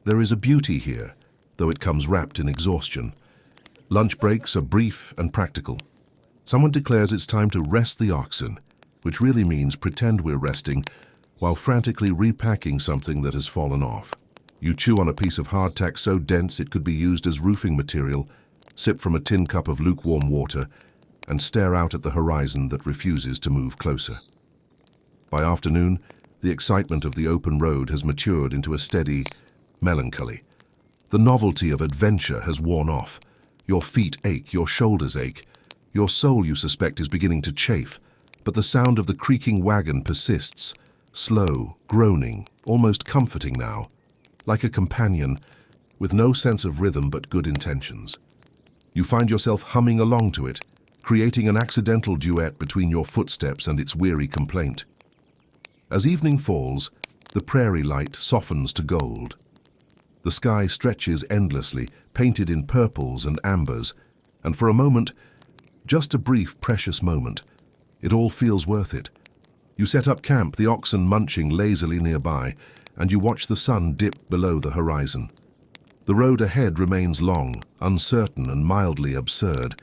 There is a beauty here, though it comes wrapped in exhaustion. Lunch breaks are brief and practical. Someone declares it's time to rest the oxen, which really means pretend we're resting while frantically repacking something that has fallen off. You chew on a piece of hardtack so dense it could be used as roofing material, sip from a tin cup of lukewarm water, and stare out at the horizon that refuses to move closer. By afternoon, the excitement of the open road has matured into a steady melancholy. The novelty of adventure has worn off. Your feet ache, your shoulders ache. Your soul, you suspect, is beginning to chafe, but the sound of the creaking wagon persists, slow, groaning, almost comforting now, like a companion with no sense of rhythm but good intentions. You find yourself humming along to it, creating an accidental duet between your footsteps and its weary complaint. As evening falls, the prairie light softens to gold. The sky stretches endlessly, painted in purples and ambers, and for a moment, just a brief, precious moment, it all feels worth it. You set up camp, the oxen munching lazily nearby, and you watch the sun dip below the horizon. The road ahead remains long, uncertain, and mildly absurd.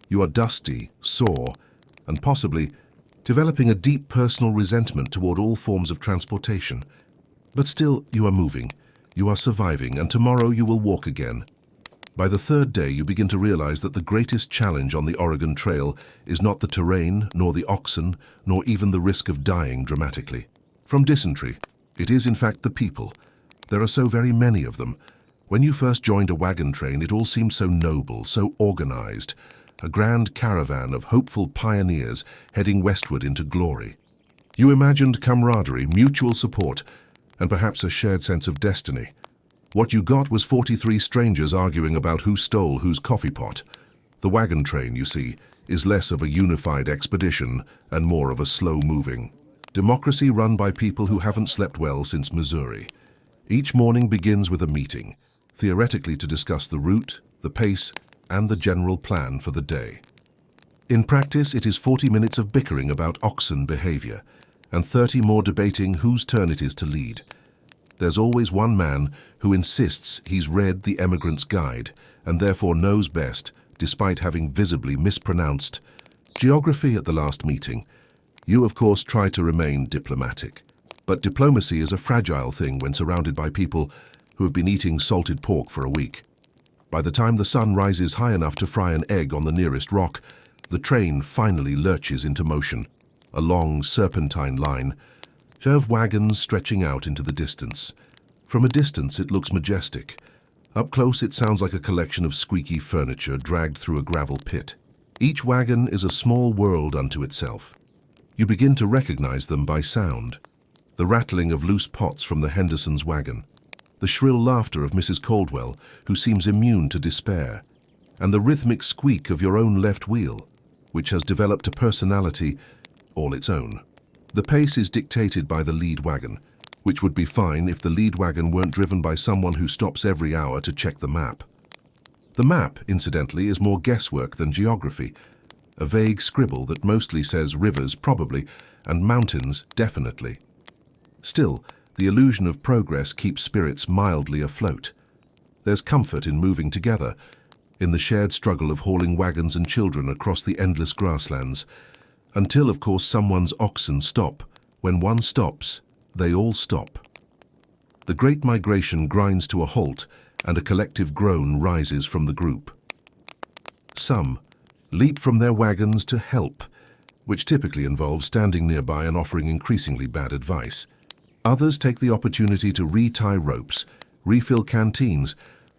You are dusty, sore, and possibly developing a deep personal resentment toward all forms of transportation. But still, you are moving, you are surviving, and tomorrow you will walk again. By the third day, you begin to realize that the greatest challenge on the Oregon Trail is not the terrain, nor the oxen, nor even the risk of dying dramatically from dysentery. It is, in fact, the people. There are so very many of them. When you first joined a wagon train, it all seemed so noble, so organized, a grand caravan of hopeful pioneers heading westward into glory. You imagined camaraderie, mutual support, and perhaps a shared sense of destiny. What you got was 43 strangers arguing about who stole whose coffee pot. The wagon train, you see, is less of a unified expedition and more of a slow-moving democracy run by people who haven't slept well since Missouri. Each morning begins with a meeting, theoretically to discuss the route, the pace, and the general plan for the day. In practice, it is 40 minutes of bickering about oxen behavior, and 30 more debating whose turn it is to lead. There's always one man who insists he's read the Emigrant's Guide and therefore knows best, despite having visibly mispronounced geography at the last meeting. You, of course, try to remain diplomatic. But diplomacy is a fragile thing when surrounded by people who have been eating salted pork for a week. By the time the sun rises high enough to fry an egg on the nearest rock, the train finally lurches into motion, a long serpentine line of wagons stretching out into the distance. From a distance, it looks majestic. Up close, it sounds like a collection of squeaky furniture dragged through a gravel pit. Each wagon is a small world unto itself. You begin to recognize them by sound. The rattling of loose pots from the Henderson's wagon, the shrill laughter of Mrs. Caldwell, who seems immune to despair, and the rhythmic squeak of your own left wheel, which has developed a personality all its own. The pace is dictated by the lead wagon, which would be fine if the lead wagon weren't driven by someone who stops every hour to check the map. The map, incidentally, is more guesswork than geography, a vague scribble that mostly says rivers probably and mountains definitely. Still, the illusion of progress keeps spirits mildly afloat. There's comfort in moving together, in the shared struggle of hauling wagons and children across the endless grasslands, until, of course, someone's oxen stop. When one stops, they all stop. The great migration grinds to a halt, and a collective groan rises from the group. Some leap from their wagons to help, which typically involves standing nearby and offering increasingly bad advice. Others take the opportunity to retie ropes, refill canteens,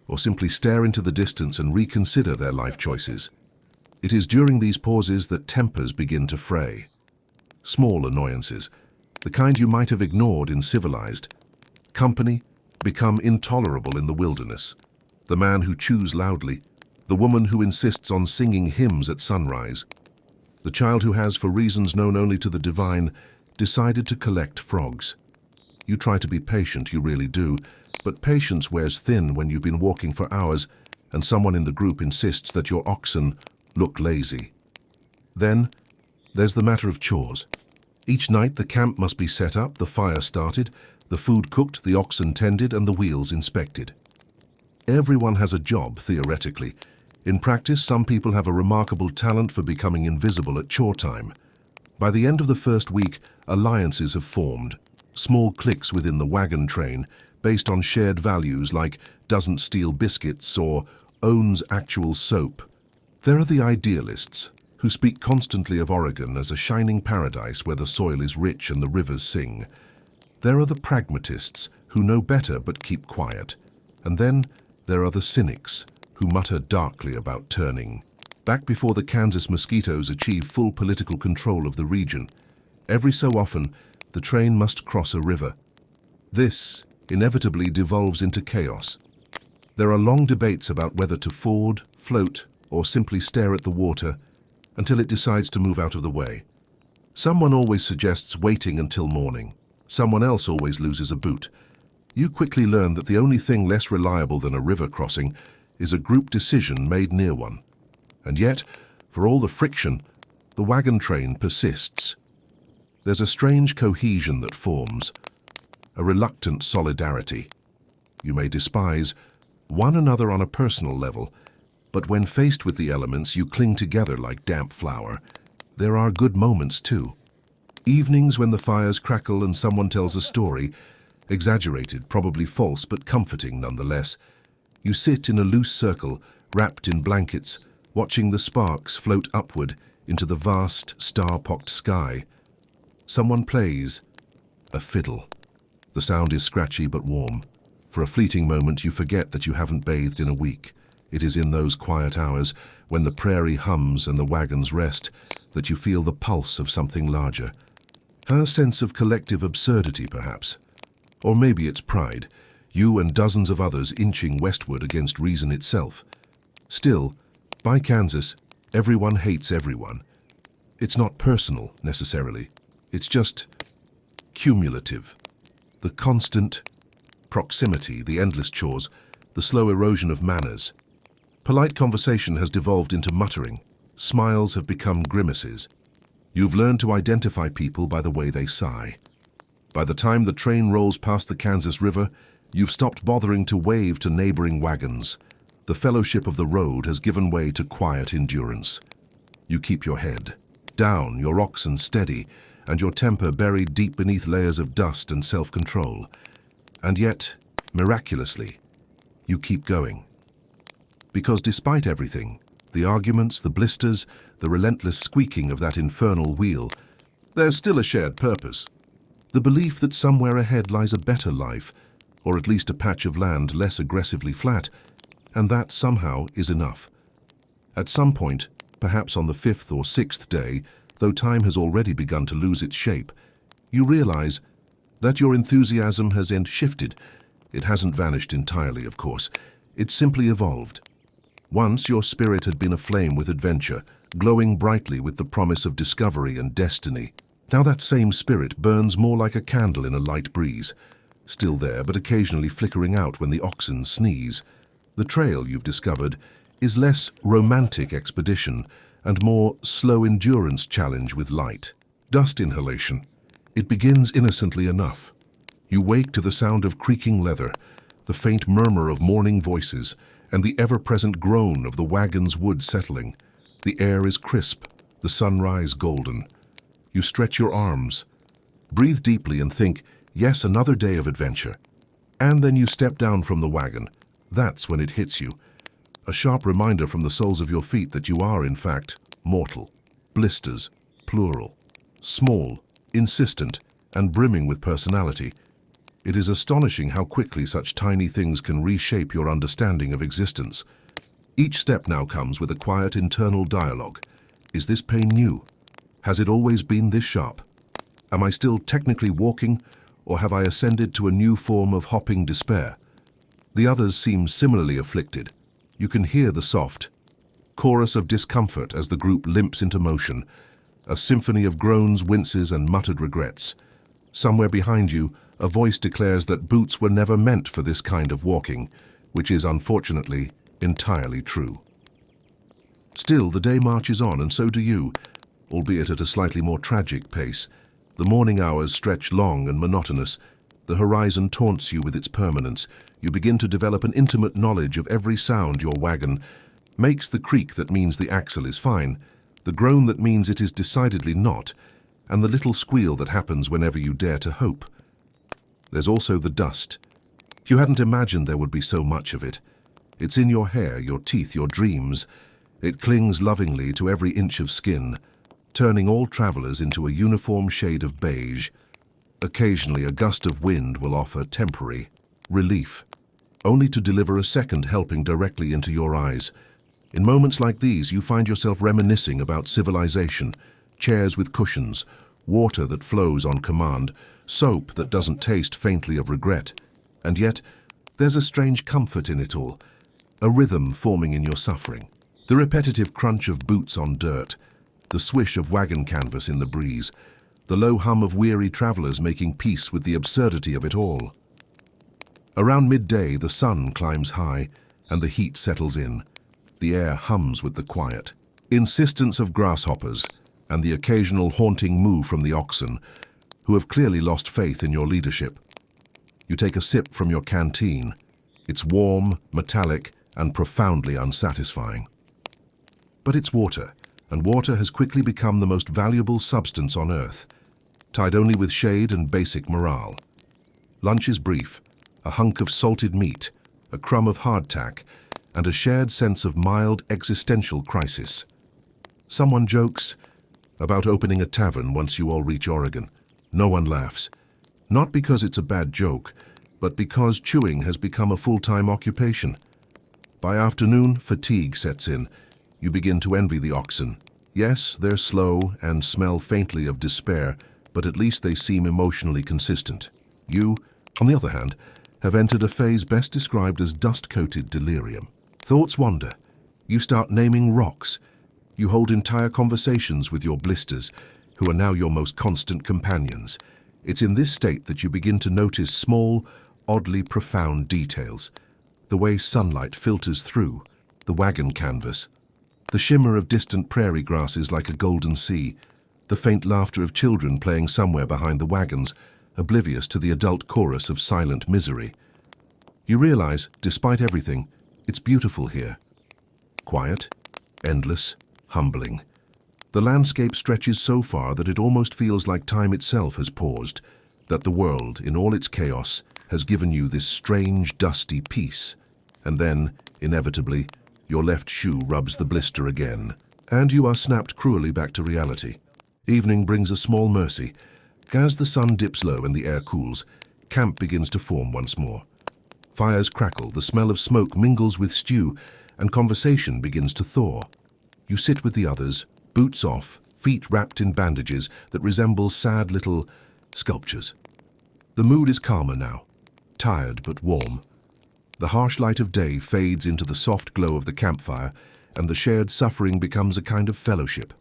or simply stare into the distance and reconsider their life choices. It is during these pauses that tempers begin to fray. Small annoyances, the kind you might have ignored in civilized company, become intolerable in the wilderness. The man who chews loudly, the woman who insists on singing hymns at sunrise, the child who has, for reasons known only to the divine, decided to collect frogs. You try to be patient, you really do, but patience wears thin when you've been walking for hours and someone in the group insists that your oxen look lazy. Then, there's the matter of chores. Each night the camp must be set up, the fire started, the food cooked, the oxen tended, and the wheels inspected. Everyone has a job, theoretically. In practice, some people have a remarkable talent for becoming invisible at chore time. By the end of the first week, alliances have formed, small cliques within the wagon train, based on shared values like doesn't steal biscuits or owns actual soap. There are the idealists, who speak constantly of Oregon as a shining paradise where the soil is rich and the rivers sing. There are the pragmatists, who know better but keep quiet. And then there are the cynics, who mutter darkly about turning. Back before the Kansas mosquitoes achieve full political control of the region, every so often, the train must cross a river. This inevitably devolves into chaos. There are long debates about whether to ford, float, or simply stare at the water until it decides to move out of the way. Someone always suggests waiting until morning. Someone else always loses a boot. You quickly learn that the only thing less reliable than a river crossing is a group decision made near one. And yet, for all the friction, the wagon train persists. There's a strange cohesion that forms, a reluctant solidarity. You may despise one another on a personal level, but when faced with the elements, you cling together like damp flour. There are good moments, too. Evenings when the fires crackle and someone tells a story, exaggerated, probably false, but comforting nonetheless. You sit in a loose circle, wrapped in blankets, watching the sparks float upward into the vast, star-pocked sky. Someone plays a fiddle. The sound is scratchy but warm. For a fleeting moment, you forget that you haven't bathed in a week. It is in those quiet hours, when the prairie hums and the wagons rest, that you feel the pulse of something larger. A sense of collective absurdity, perhaps. Or maybe it's pride, you and dozens of others inching westward against reason itself. Still, by Kansas, everyone hates everyone. It's not personal, necessarily. It's just cumulative. The constant proximity, the endless chores, the slow erosion of manners. Polite conversation has devolved into muttering. Smiles have become grimaces. You've learned to identify people by the way they sigh. By the time the train rolls past the Kansas River, you've stopped bothering to wave to neighboring wagons. The fellowship of the road has given way to quiet endurance. You keep your head down, your oxen steady, and your temper buried deep beneath layers of dust and self-control. And yet, miraculously, you keep going. Because despite everything, the arguments, the blisters, the relentless squeaking of that infernal wheel, there's still a shared purpose. The belief that somewhere ahead lies a better life, or at least a patch of land less aggressively flat, and that somehow is enough. At some point, perhaps on the 5th or 6th day, though time has already begun to lose its shape, you realize that your enthusiasm has shifted. It hasn't vanished entirely, of course. It's simply evolved. Once your spirit had been aflame with adventure, glowing brightly with the promise of discovery and destiny. Now that same spirit burns more like a candle in a light breeze, still there but occasionally flickering out when the oxen sneeze. The trail you've discovered is less romantic expedition and more slow endurance challenge with light. Dust inhalation. It begins innocently enough. You wake to the sound of creaking leather, the faint murmur of morning voices, and the ever-present groan of the wagon's wood settling. The air is crisp, the sunrise golden. You stretch your arms, breathe deeply and think, yes, another day of adventure. And then you step down from the wagon. That's when it hits you. A sharp reminder from the soles of your feet that you are, in fact, mortal. Blisters, plural. Small, insistent, and brimming with personality. It is astonishing how quickly such tiny things can reshape your understanding of existence. Each step now comes with a quiet internal dialogue. Is this pain new? Has it always been this sharp? Am I still technically walking, or have I ascended to a new form of hopping despair? The others seem similarly afflicted. You can hear the soft chorus of discomfort as the group limps into motion, a symphony of groans, winces, and muttered regrets. Somewhere behind you, a voice declares that boots were never meant for this kind of walking, which is, unfortunately, entirely true. Still, the day marches on, and so do you, albeit at a slightly more tragic pace. The morning hours stretch long and monotonous. The horizon taunts you with its permanence. You begin to develop an intimate knowledge of every sound your wagon makes: the creak that means the axle is fine, the groan that means it is decidedly not, and the little squeal that happens whenever you dare to hope. There's also the dust. You hadn't imagined there would be so much of it. It's in your hair, your teeth, your dreams. It clings lovingly to every inch of skin, turning all travelers into a uniform shade of beige. Occasionally, a gust of wind will offer temporary relief, only to deliver a second helping directly into your eyes. In moments like these, you find yourself reminiscing about civilization, chairs with cushions, water that flows on command, soap that doesn't taste faintly of regret. And yet, there's a strange comfort in it all, a rhythm forming in your suffering. The repetitive crunch of boots on dirt, the swish of wagon canvas in the breeze, the low hum of weary travelers making peace with the absurdity of it all. Around midday, the sun climbs high and the heat settles in. The air hums with the quiet insistence of grasshoppers and the occasional haunting moo from the oxen, who have clearly lost faith in your leadership. You take a sip from your canteen. It's warm, metallic, and profoundly unsatisfying. But it's water, and water has quickly become the most valuable substance on Earth, tied only with shade and basic morale. Lunch is brief: a hunk of salted meat, a crumb of hardtack, and a shared sense of mild existential crisis. Someone jokes about opening a tavern once you all reach Oregon. No one laughs. Not because it's a bad joke, but because chewing has become a full-time occupation. By afternoon, fatigue sets in. You begin to envy the oxen. Yes, they're slow and smell faintly of despair, but at least they seem emotionally consistent. You, on the other hand, have entered a phase best described as dust-coated delirium. Thoughts wander. You start naming rocks. You hold entire conversations with your blisters, who are now your most constant companions. It's in this state that you begin to notice small, oddly profound details. The way sunlight filters through the wagon canvas, the shimmer of distant prairie grasses like a golden sea, the faint laughter of children playing somewhere behind the wagons, oblivious to the adult chorus of silent misery. You realize, despite everything, it's beautiful here. Quiet, endless, humbling. The landscape stretches so far that it almost feels like time itself has paused, that the world, in all its chaos, has given you this strange, dusty peace. And then, inevitably, your left shoe rubs the blister again, and you are snapped cruelly back to reality. Evening brings a small mercy. As the sun dips low and the air cools, camp begins to form once more. Fires crackle, the smell of smoke mingles with stew, and conversation begins to thaw. You sit with the others, boots off, feet wrapped in bandages that resemble sad little sculptures. The mood is calmer now, tired but warm. The harsh light of day fades into the soft glow of the campfire, and the shared suffering becomes a kind of fellowship.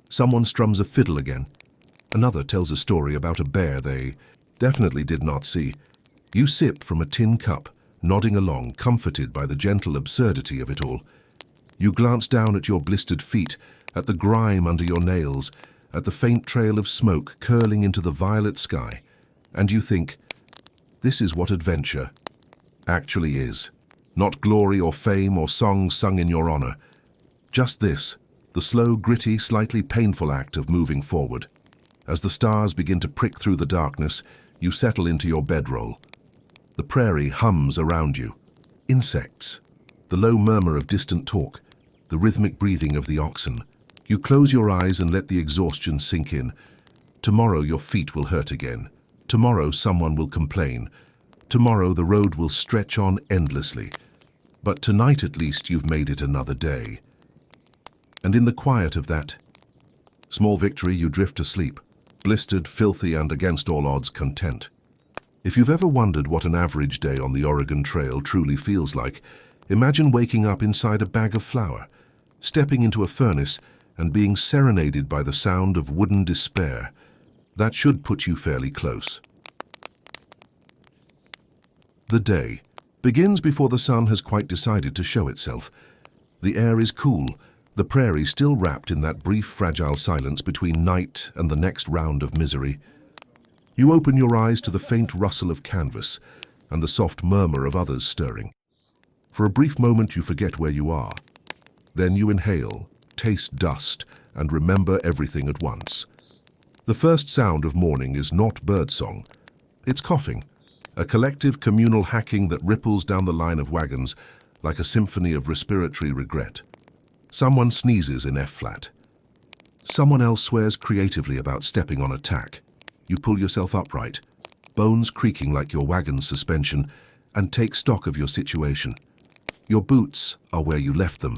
Someone strums a fiddle again. Another tells a story about a bear they definitely did not see. You sip from a tin cup, nodding along, comforted by the gentle absurdity of it all. You glance down at your blistered feet, at the grime under your nails, at the faint trail of smoke curling into the violet sky, and you think, this is what adventure actually is. Not glory or fame or songs sung in your honor. Just this, the slow, gritty, slightly painful act of moving forward. As the stars begin to prick through the darkness, you settle into your bedroll. The prairie hums around you. Insects, the low murmur of distant talk, the rhythmic breathing of the oxen. You close your eyes and let the exhaustion sink in. Tomorrow your feet will hurt again. Tomorrow someone will complain. Tomorrow the road will stretch on endlessly. But tonight at least you've made it another day. And in the quiet of that small victory you drift to sleep, blistered, filthy, and against all odds content. If you've ever wondered what an average day on the Oregon Trail truly feels like, imagine waking up inside a bag of flour, stepping into a furnace and being serenaded by the sound of wooden despair. That should put you fairly close. The day begins before the sun has quite decided to show itself. The air is cool, the prairie still wrapped in that brief, fragile silence between night and the next round of misery. You open your eyes to the faint rustle of canvas and the soft murmur of others stirring. For a brief moment you forget where you are. Then you inhale, taste dust, and remember everything at once. The first sound of morning is not birdsong. It's coughing, a collective communal hacking that ripples down the line of wagons like a symphony of respiratory regret. Someone sneezes in F-flat. Someone else swears creatively about stepping on a tack. You pull yourself upright, bones creaking like your wagon's suspension, and take stock of your situation. Your boots are where you left them,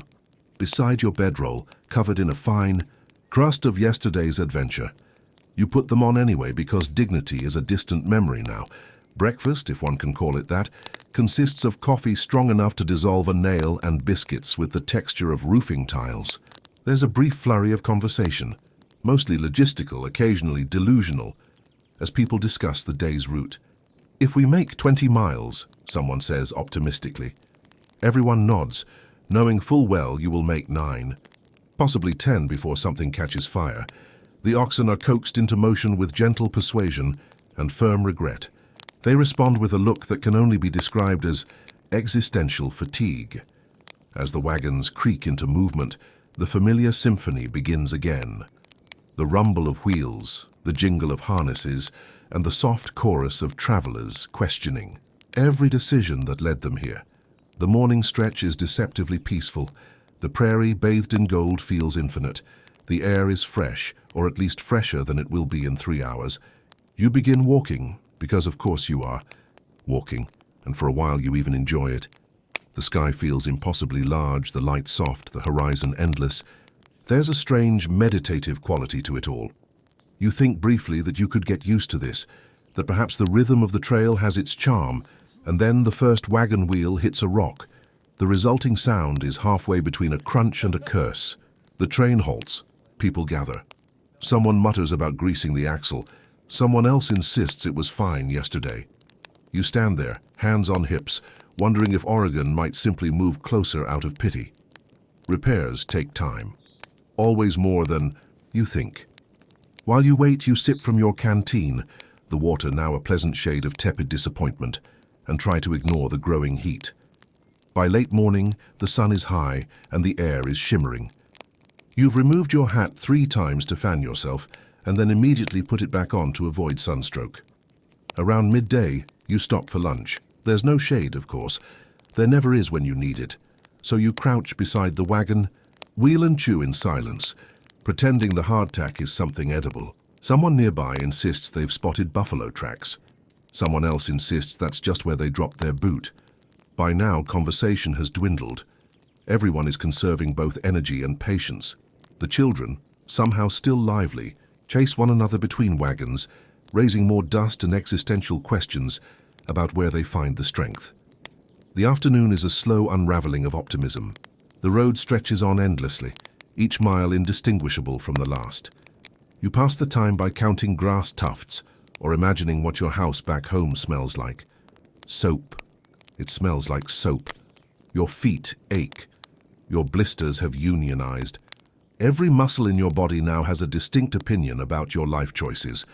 beside your bedroll, covered in a fine crust of yesterday's adventure. You put them on anyway because dignity is a distant memory now. Breakfast, if one can call it that, consists of coffee strong enough to dissolve a nail and biscuits with the texture of roofing tiles. There's a brief flurry of conversation, mostly logistical, occasionally delusional, as people discuss the day's route. "If we make 20 miles, someone says optimistically. Everyone nods, knowing full well you will make 9, possibly 10 before something catches fire. The oxen are coaxed into motion with gentle persuasion and firm regret. They respond with a look that can only be described as existential fatigue. As the wagons creak into movement, the familiar symphony begins again. The rumble of wheels, the jingle of harnesses, and the soft chorus of travelers questioning every decision that led them here. The morning stretch is deceptively peaceful. The prairie, bathed in gold, feels infinite. The air is fresh, or at least fresher than it will be in 3 hours. You begin walking, because of course you are walking, and for a while you even enjoy it. The sky feels impossibly large, the light soft, the horizon endless. There's a strange meditative quality to it all. You think briefly that you could get used to this, that perhaps the rhythm of the trail has its charm, and then the first wagon wheel hits a rock. The resulting sound is halfway between a crunch and a curse. The train halts. People gather. Someone mutters about greasing the axle. Someone else insists it was fine yesterday. You stand there, hands on hips, wondering if Oregon might simply move closer out of pity. Repairs take time. Always more than you think. While you wait, you sip from your canteen, the water now a pleasant shade of tepid disappointment, and try to ignore the growing heat. By late morning, the sun is high and the air is shimmering. You've removed your hat 3 times to fan yourself, and then immediately put it back on to avoid sunstroke. Around midday, you stop for lunch. There's no shade, of course. There never is when you need it. So you crouch beside the wagon, wheel and chew in silence, pretending the hardtack is something edible. Someone nearby insists they've spotted buffalo tracks. Someone else insists that's just where they dropped their boot. By now, conversation has dwindled. Everyone is conserving both energy and patience. The children, somehow still lively, chase one another between wagons, raising more dust and existential questions about where they find the strength. The afternoon is a slow unraveling of optimism. The road stretches on endlessly, each mile indistinguishable from the last. You pass the time by counting grass tufts or imagining what your house back home smells like. Soap. It smells like soap. Your feet ache. Your blisters have unionized. Every muscle in your body now has a distinct opinion about your life choices.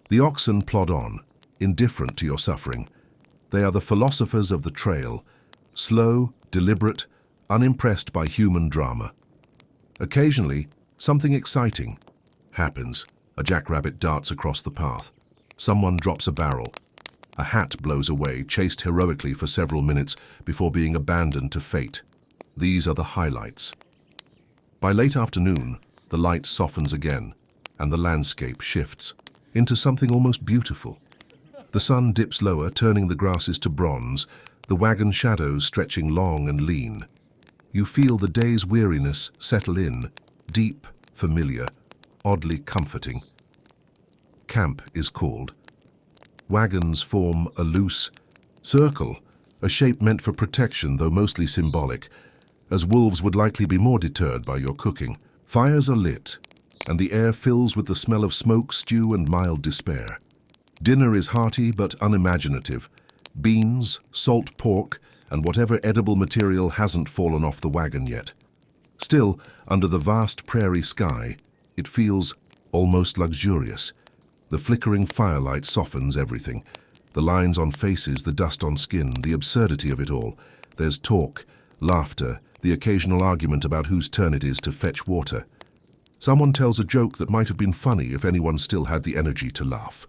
The oxen plod on, indifferent to your suffering. They are the philosophers of the trail, slow, deliberate, unimpressed by human drama. Occasionally, something exciting happens. A jackrabbit darts across the path. Someone drops a barrel. A hat blows away, chased heroically for several minutes before being abandoned to fate. These are the highlights. By late afternoon, the light softens again, and the landscape shifts into something almost beautiful. The sun dips lower, turning the grasses to bronze, the wagon shadows stretching long and lean. You feel the day's weariness settle in, deep, familiar, oddly comforting. Camp is called. Wagons form a loose circle, a shape meant for protection, though mostly symbolic, as wolves would likely be more deterred by your cooking. Fires are lit, and the air fills with the smell of smoke, stew, and mild despair. Dinner is hearty but unimaginative. Beans, salt pork, and whatever edible material hasn't fallen off the wagon yet. Still, under the vast prairie sky, it feels almost luxurious. The flickering firelight softens everything. The lines on faces, the dust on skin, the absurdity of it all. There's talk, laughter, the occasional argument about whose turn it is to fetch water. Someone tells a joke that might have been funny if anyone still had the energy to laugh.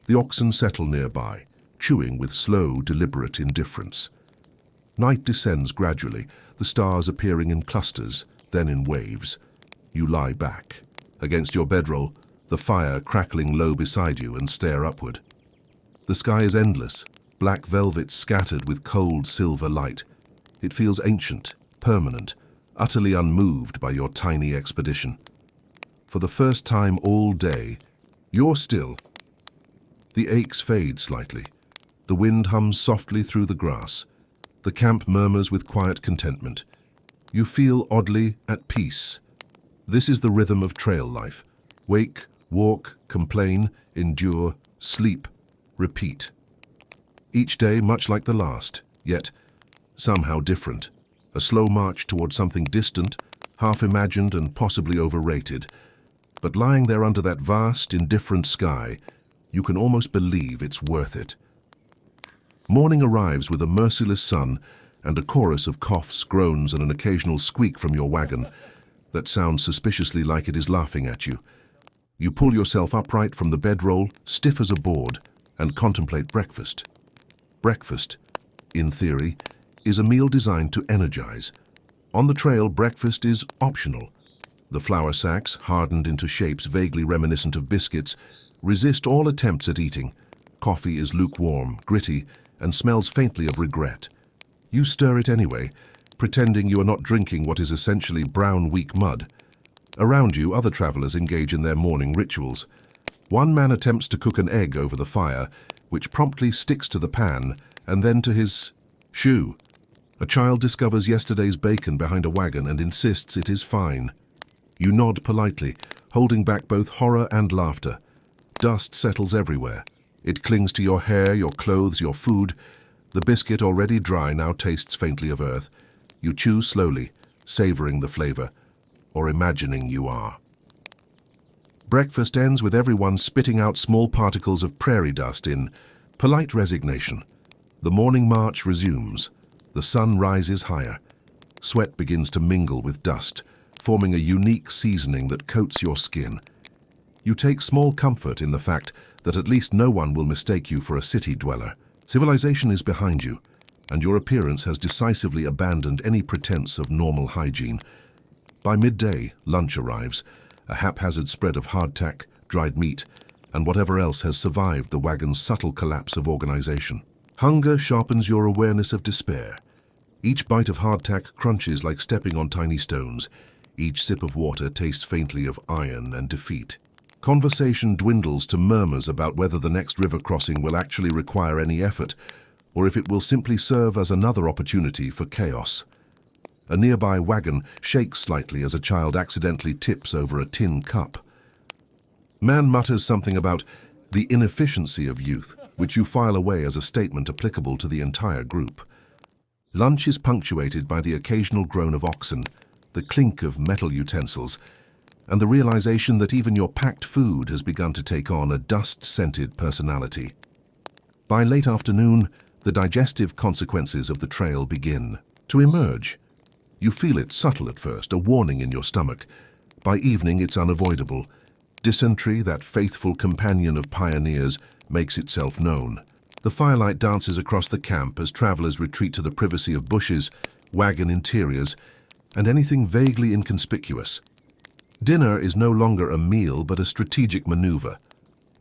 The oxen settle nearby, chewing with slow, deliberate indifference. Night descends gradually, the stars appearing in clusters, then in waves. You lie back, against your bedroll, the fire crackling low beside you, and stare upward. The sky is endless, black velvet scattered with cold silver light. It feels ancient, permanent, utterly unmoved by your tiny expedition. For the first time all day, you're still. The aches fade slightly. The wind hums softly through the grass. The camp murmurs with quiet contentment. You feel oddly at peace. This is the rhythm of trail life. Wake, walk, complain, endure, sleep, repeat. Each day much like the last, yet somehow different. A slow march toward something distant, half-imagined and possibly overrated. But lying there under that vast, indifferent sky, you can almost believe it's worth it. Morning arrives with a merciless sun and a chorus of coughs, groans, and an occasional squeak from your wagon that sounds suspiciously like it is laughing at you. You pull yourself upright from the bedroll, stiff as a board, and contemplate breakfast. Breakfast, in theory, is a meal designed to energize. On the trail, breakfast is optional. The flour sacks, hardened into shapes vaguely reminiscent of biscuits, resist all attempts at eating. Coffee is lukewarm, gritty, and smells faintly of regret. You stir it anyway, pretending you are not drinking what is essentially brown, weak mud. Around you, other travelers engage in their morning rituals. One man attempts to cook an egg over the fire, which promptly sticks to the pan and then to his shoe. A child discovers yesterday's bacon behind a wagon and insists it is fine. You nod politely, holding back both horror and laughter. Dust settles everywhere. It clings to your hair, your clothes, your food. The biscuit, already dry, now tastes faintly of earth. You chew slowly, savoring the flavor, or imagining you are. Breakfast ends with everyone spitting out small particles of prairie dust in polite resignation. The morning march resumes. The sun rises higher. Sweat begins to mingle with dust, forming a unique seasoning that coats your skin. You take small comfort in the fact that at least no one will mistake you for a city dweller. Civilization is behind you, and your appearance has decisively abandoned any pretense of normal hygiene. By midday, lunch arrives, a haphazard spread of hardtack, dried meat, and whatever else has survived the wagon's subtle collapse of organization. Hunger sharpens your awareness of despair. Each bite of hardtack crunches like stepping on tiny stones. Each sip of water tastes faintly of iron and defeat. Conversation dwindles to murmurs about whether the next river crossing will actually require any effort, or if it will simply serve as another opportunity for chaos. A nearby wagon shakes slightly as a child accidentally tips over a tin cup. Man mutters something about the inefficiency of youth, which you file away as a statement applicable to the entire group. Lunch is punctuated by the occasional groan of oxen, the clink of metal utensils, and the realization that even your packed food has begun to take on a dust-scented personality. By late afternoon, the digestive consequences of the trail begin to emerge. You feel it subtle at first, a warning in your stomach. By evening, it's unavoidable. Dysentery, that faithful companion of pioneers, makes itself known. The firelight dances across the camp as travelers retreat to the privacy of bushes, wagon interiors, and anything vaguely inconspicuous. Dinner is no longer a meal but a strategic maneuver.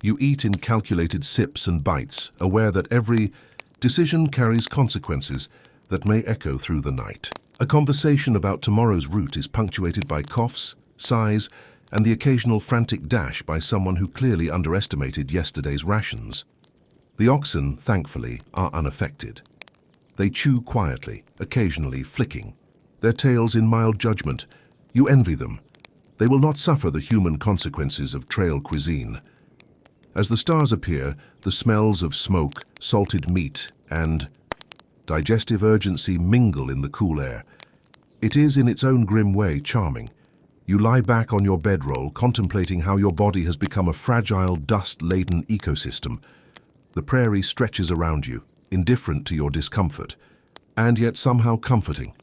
You eat in calculated sips and bites, aware that every decision carries consequences that may echo through the night. A conversation about tomorrow's route is punctuated by coughs, sighs, and the occasional frantic dash by someone who clearly underestimated yesterday's rations. The oxen, thankfully, are unaffected. They chew quietly, occasionally flicking, their tails in mild judgment. You envy them. They will not suffer the human consequences of trail cuisine. As the stars appear, the smells of smoke, salted meat, and digestive urgency mingle in the cool air. It is, in its own grim way, charming. You lie back on your bedroll, contemplating how your body has become a fragile, dust-laden ecosystem. The prairie stretches around you, indifferent to your discomfort, and yet somehow comforting.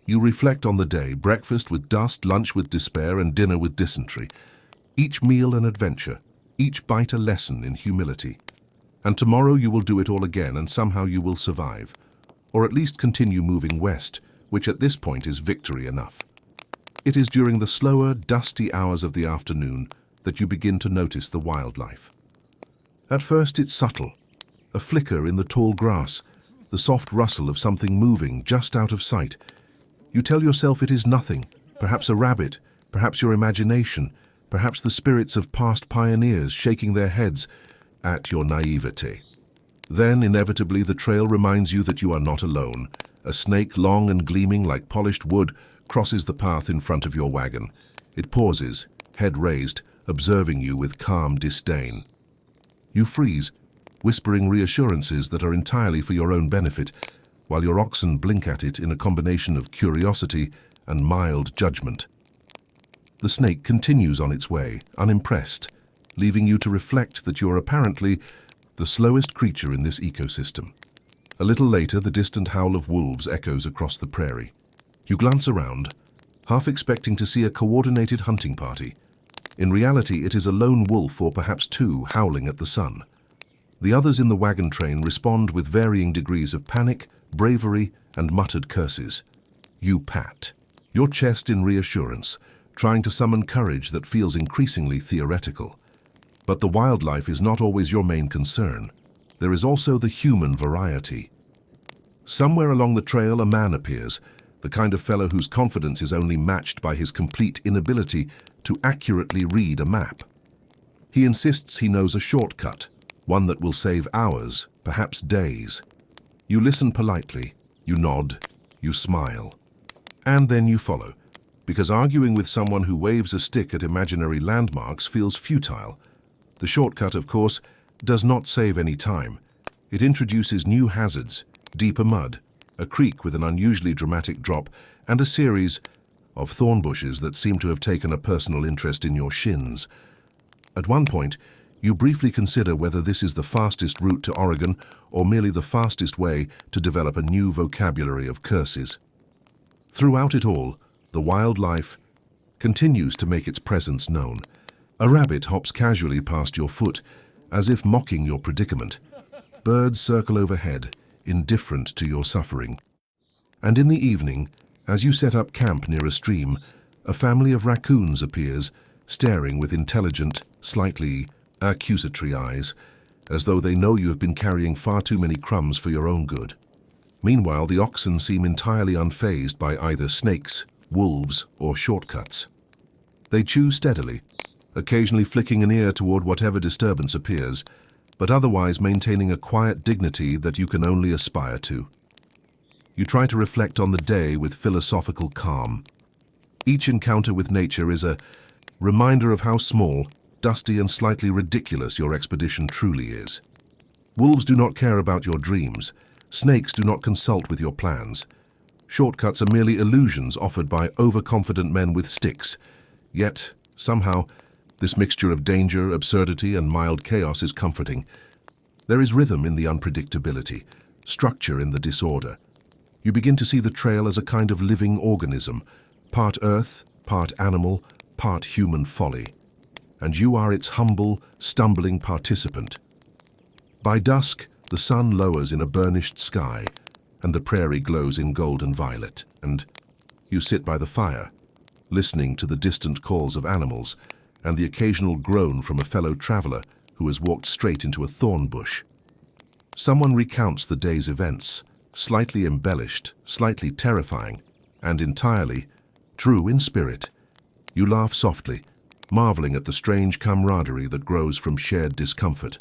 You reflect on the day, breakfast with dust, lunch with despair, and dinner with dysentery. Each meal an adventure, each bite a lesson in humility. And tomorrow you will do it all again, and somehow you will survive. Or at least continue moving west, which at this point is victory enough. It is during the slower, dusty hours of the afternoon that you begin to notice the wildlife. At first it's subtle, a flicker in the tall grass, the soft rustle of something moving just out of sight. You tell yourself it is nothing, perhaps a rabbit, perhaps your imagination, perhaps the spirits of past pioneers shaking their heads at your naivete. Then, inevitably, the trail reminds you that you are not alone. A snake, long and gleaming like polished wood, crosses the path in front of your wagon. It pauses, head raised, observing you with calm disdain. You freeze, whispering reassurances that are entirely for your own benefit, while your oxen blink at it in a combination of curiosity and mild judgment. The snake continues on its way, unimpressed, leaving you to reflect that you are apparently the slowest creature in this ecosystem. A little later, the distant howl of wolves echoes across the prairie. You glance around, half expecting to see a coordinated hunting party. In reality, it is a lone wolf or perhaps two howling at the sun. The others in the wagon train respond with varying degrees of panic, bravery, and muttered curses. You pat, your chest in reassurance, trying to summon courage that feels increasingly theoretical. But the wildlife is not always your main concern. There is also the human variety. Somewhere along the trail a man appears, the kind of fellow whose confidence is only matched by his complete inability to accurately read a map. He insists he knows a shortcut, one that will save hours, perhaps days. You listen politely, you nod, you smile. And then you follow, because arguing with someone who waves a stick at imaginary landmarks feels futile. The shortcut, of course, does not save any time. It introduces new hazards, deeper mud, a creek with an unusually dramatic drop, and a series of thorn bushes that seem to have taken a personal interest in your shins. At one point, you briefly consider whether this is the fastest route to Oregon or merely the fastest way to develop a new vocabulary of curses. Throughout it all, the wildlife continues to make its presence known. A rabbit hops casually past your foot, as if mocking your predicament. Birds circle overhead, indifferent to your suffering. And in the evening, as you set up camp near a stream, a family of raccoons appears, staring with intelligent, slightly accusatory eyes, as though they know you have been carrying far too many crumbs for your own good. Meanwhile, the oxen seem entirely unfazed by either snakes, wolves, or shortcuts. They chew steadily, occasionally flicking an ear toward whatever disturbance appears, but otherwise maintaining a quiet dignity that you can only aspire to. You try to reflect on the day with philosophical calm. Each encounter with nature is a reminder of how small, dusty, and slightly ridiculous your expedition truly is. Wolves do not care about your dreams. Snakes do not consult with your plans. Shortcuts are merely illusions offered by overconfident men with sticks. Yet, somehow, this mixture of danger, absurdity, and mild chaos is comforting. There is rhythm in the unpredictability, structure in the disorder. You begin to see the trail as a kind of living organism, part earth, part animal, part human folly. And you are its humble, stumbling participant. By dusk, The sun lowers in a burnished sky, and the prairie glows in gold and violet, and you sit by the fire, listening to the distant calls of animals and the occasional groan from a fellow traveler who has walked straight into a thorn bush. Someone recounts the day's events, slightly embellished, slightly terrifying, and entirely true in spirit. You laugh softly, marveling at the strange camaraderie that grows from shared discomfort.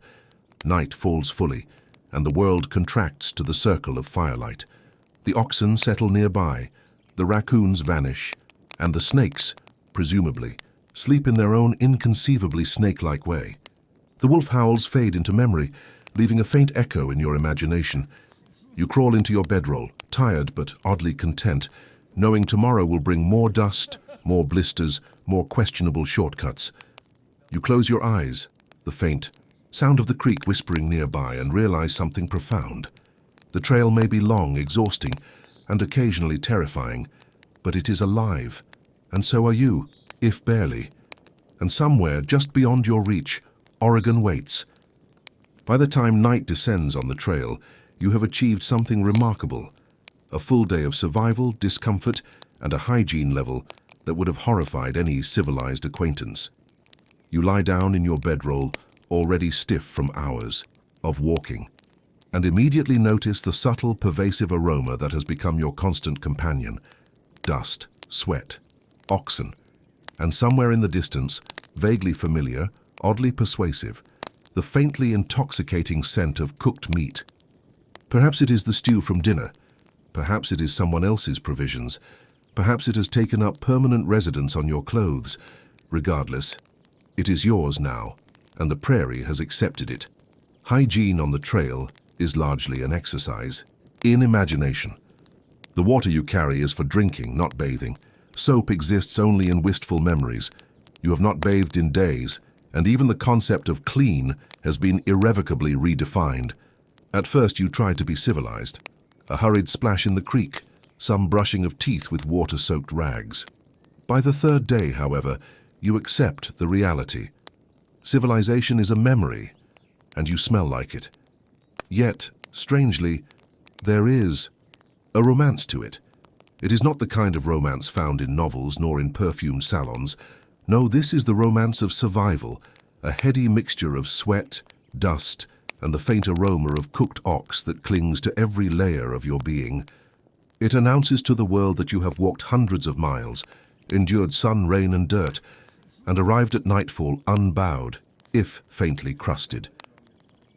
Night falls fully, and the world contracts to the circle of firelight. The oxen settle nearby, the raccoons vanish, and the snakes, presumably, sleep in their own inconceivably snake-like way. The wolf howls fade into memory, leaving a faint echo in your imagination. You crawl into your bedroll, tired but oddly content, knowing tomorrow will bring more dust, more blisters, more questionable shortcuts. You close your eyes, the faint sound of the creek whispering nearby, and realize something profound. The trail may be long, exhausting, and occasionally terrifying, but it is alive, and so are you, if barely. And somewhere, just beyond your reach, Oregon waits. By the time night descends on the trail, you have achieved something remarkable. A full day of survival, discomfort, and a hygiene level that would have horrified any civilized acquaintance. You lie down in your bedroll, already stiff from hours of walking, and immediately notice the subtle, pervasive aroma that has become your constant companion. Dust, sweat, oxen, and somewhere in the distance, vaguely familiar, oddly persuasive, the faintly intoxicating scent of cooked meat. Perhaps it is the stew from dinner. Perhaps it is someone else's provisions. Perhaps it has taken up permanent residence on your clothes. Regardless, it is yours now, and the prairie has accepted it. Hygiene on the trail is largely an exercise in imagination. The water you carry is for drinking, not bathing. Soap exists only in wistful memories. You have not bathed in days, and even the concept of clean has been irrevocably redefined. At first you tried to be civilized. A hurried splash in the creek, some brushing of teeth with water-soaked rags. By the third day, however, you accept the reality. Civilization is a memory, and you smell like it. Yet, strangely, there is a romance to it. It is not the kind of romance found in novels nor in perfume salons. No, this is the romance of survival, a heady mixture of sweat, dust, and the faint aroma of cooked ox that clings to every layer of your being. It announces to the world that you have walked hundreds of miles, endured sun, rain, and dirt, and arrived at nightfall unbowed, if faintly crusted.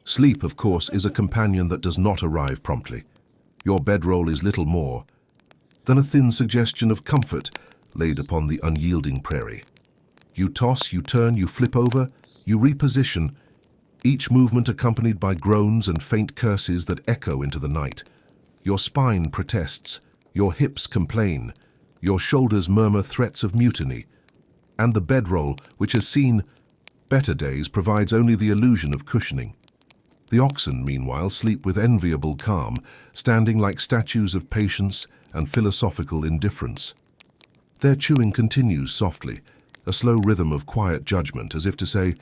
Sleep, of course, is a companion that does not arrive promptly. Your bedroll is little more than a thin suggestion of comfort laid upon the unyielding prairie. You toss, you turn, you flip over, you reposition, each movement accompanied by groans and faint curses that echo into the night. Your spine protests, your hips complain, your shoulders murmur threats of mutiny, and the bedroll, which has seen better days, provides only the illusion of cushioning. The oxen, meanwhile, sleep with enviable calm, standing like statues of patience and philosophical indifference. Their chewing continues softly, a slow rhythm of quiet judgment, as if to say,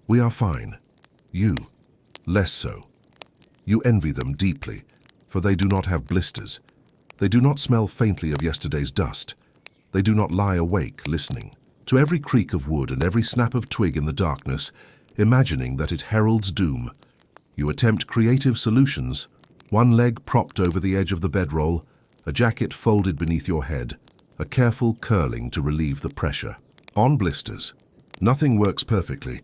"We are fine. You, less so." You envy them deeply, for they do not have blisters. They do not smell faintly of yesterday's dust. They do not lie awake, listening to every creak of wood and every snap of twig in the darkness, imagining that it heralds doom. You attempt creative solutions, one leg propped over the edge of the bedroll, a jacket folded beneath your head, a careful curling to relieve the pressure. On blisters. Nothing works perfectly,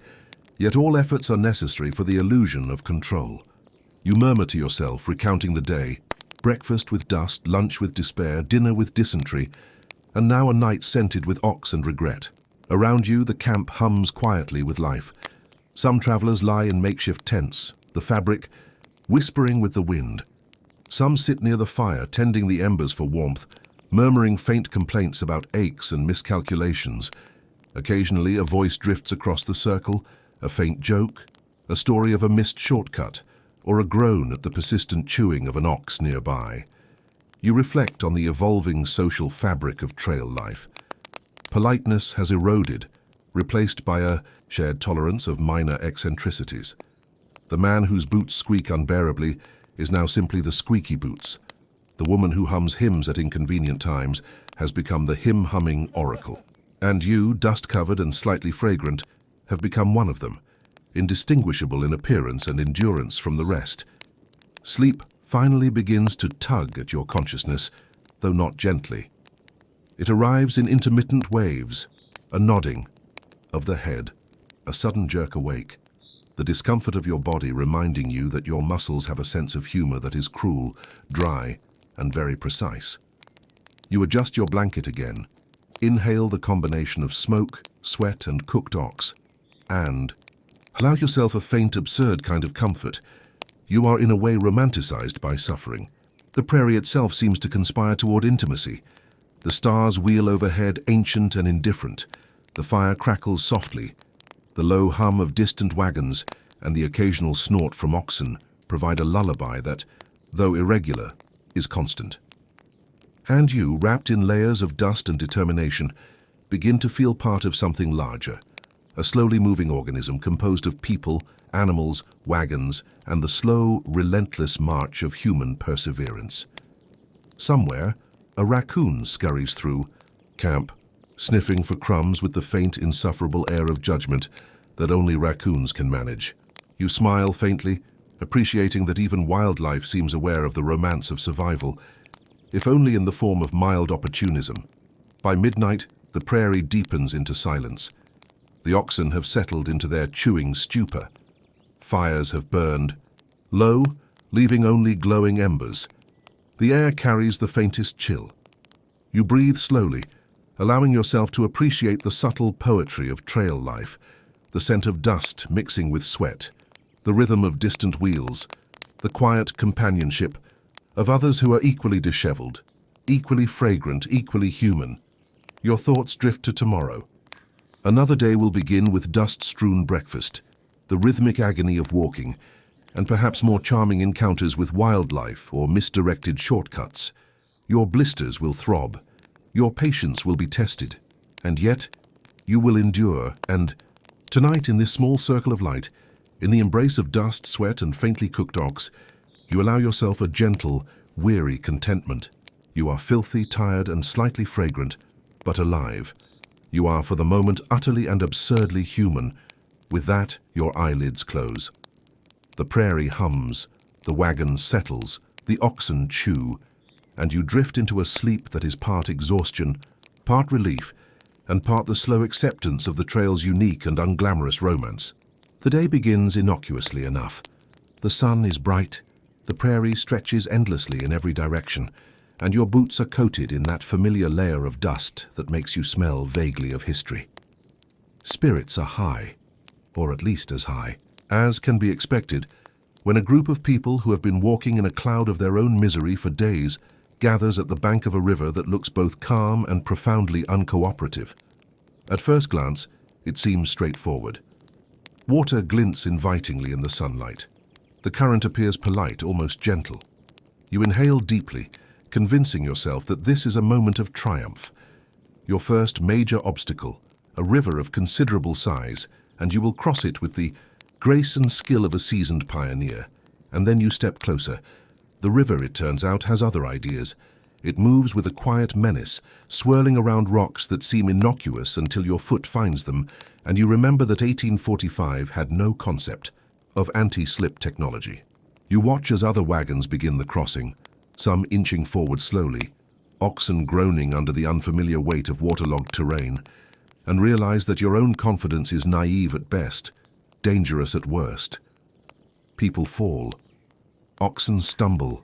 yet all efforts are necessary for the illusion of control. You murmur to yourself, recounting the day, breakfast with dust, lunch with despair, dinner with dysentery, and now a night scented with ox and regret. Around you, the camp hums quietly with life. Some travelers lie in makeshift tents, the fabric whispering with the wind. Some sit near the fire, tending the embers for warmth, murmuring faint complaints about aches and miscalculations. Occasionally, a voice drifts across the circle, a faint joke, a story of a missed shortcut, or a groan at the persistent chewing of an ox nearby. You reflect on the evolving social fabric of trail life. Politeness has eroded, replaced by a shared tolerance of minor eccentricities. The man whose boots squeak unbearably is now simply the squeaky boots. The woman who hums hymns at inconvenient times has become the hymn-humming oracle. And you, dust-covered and slightly fragrant, have become one of them, indistinguishable in appearance and endurance from the rest. Sleep finally begins to tug at your consciousness, though not gently. It arrives in intermittent waves, a nodding of the head, a sudden jerk awake, the discomfort of your body reminding you that your muscles have a sense of humor that is cruel, dry, and very precise. You adjust your blanket again, inhale the combination of smoke, sweat, and cooked ox, and allow yourself a faint, absurd kind of comfort. You are in a way romanticized by suffering. The prairie itself seems to conspire toward intimacy. The stars wheel overhead, ancient and indifferent. The fire crackles softly. The low hum of distant wagons and the occasional snort from oxen provide a lullaby that, though irregular, is constant. And you, wrapped in layers of dust and determination, begin to feel part of something larger, a slowly moving organism composed of people, animals, wagons, and the slow, relentless march of human perseverance. Somewhere, a raccoon scurries through camp, sniffing for crumbs with the faint, insufferable air of judgment that only raccoons can manage. You smile faintly, appreciating that even wildlife seems aware of the romance of survival, if only in the form of mild opportunism. By midnight, the prairie deepens into silence. The oxen have settled into their chewing stupor. Fires have burned, low, leaving only glowing embers. The air carries the faintest chill. You breathe slowly, allowing yourself to appreciate the subtle poetry of trail life, the scent of dust mixing with sweat, the rhythm of distant wheels, the quiet companionship of others who are equally disheveled, equally fragrant, equally human. Your thoughts drift to tomorrow. Another day will begin with dust-strewn breakfast, the rhythmic agony of walking, and perhaps more charming encounters with wildlife or misdirected shortcuts. Your blisters will throb, your patience will be tested, and yet you will endure, and tonight in this small circle of light, in the embrace of dust, sweat, and faintly cooked ox, you allow yourself a gentle, weary contentment. You are filthy, tired, and slightly fragrant, but alive. You are, for the moment, utterly and absurdly human. With that, your eyelids close. The prairie hums, the wagon settles, the oxen chew, and you drift into a sleep that is part exhaustion, part relief, and part the slow acceptance of the trail's unique and unglamorous romance. The day begins innocuously enough. The sun is bright, the prairie stretches endlessly in every direction, and your boots are coated in that familiar layer of dust that makes you smell vaguely of history. Spirits are high, or at least as high, as can be expected when a group of people who have been walking in a cloud of their own misery for days gathers at the bank of a river that looks both calm and profoundly uncooperative. At first glance, it seems straightforward. Water glints invitingly in the sunlight. The current appears polite, almost gentle. You inhale deeply, convincing yourself that this is a moment of triumph. Your first major obstacle, a river of considerable size, and you will cross it with the grace and skill of a seasoned pioneer. And then you step closer. The river, it turns out, has other ideas. It moves with a quiet menace, swirling around rocks that seem innocuous until your foot finds them, and you remember that 1845 had no concept of anti-slip technology. You watch as other wagons begin the crossing, some inching forward slowly, oxen groaning under the unfamiliar weight of waterlogged terrain, and realize that your own confidence is naive at best, dangerous at worst. People fall. Oxen stumble.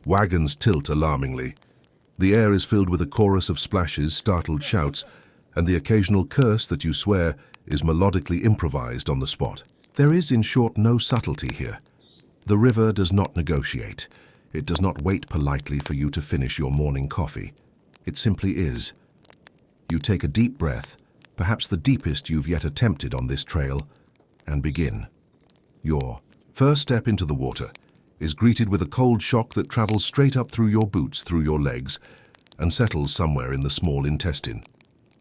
Wagons tilt alarmingly. The air is filled with a chorus of splashes, startled shouts, and the occasional curse that you swear is melodically improvised on the spot. There is, in short, no subtlety here. The river does not negotiate. It does not wait politely for you to finish your morning coffee. It simply is. You take a deep breath, perhaps the deepest you've yet attempted on this trail, and begin. Your first step into the water is greeted with a cold shock that travels straight up through your boots, through your legs, and settles somewhere in the small intestine.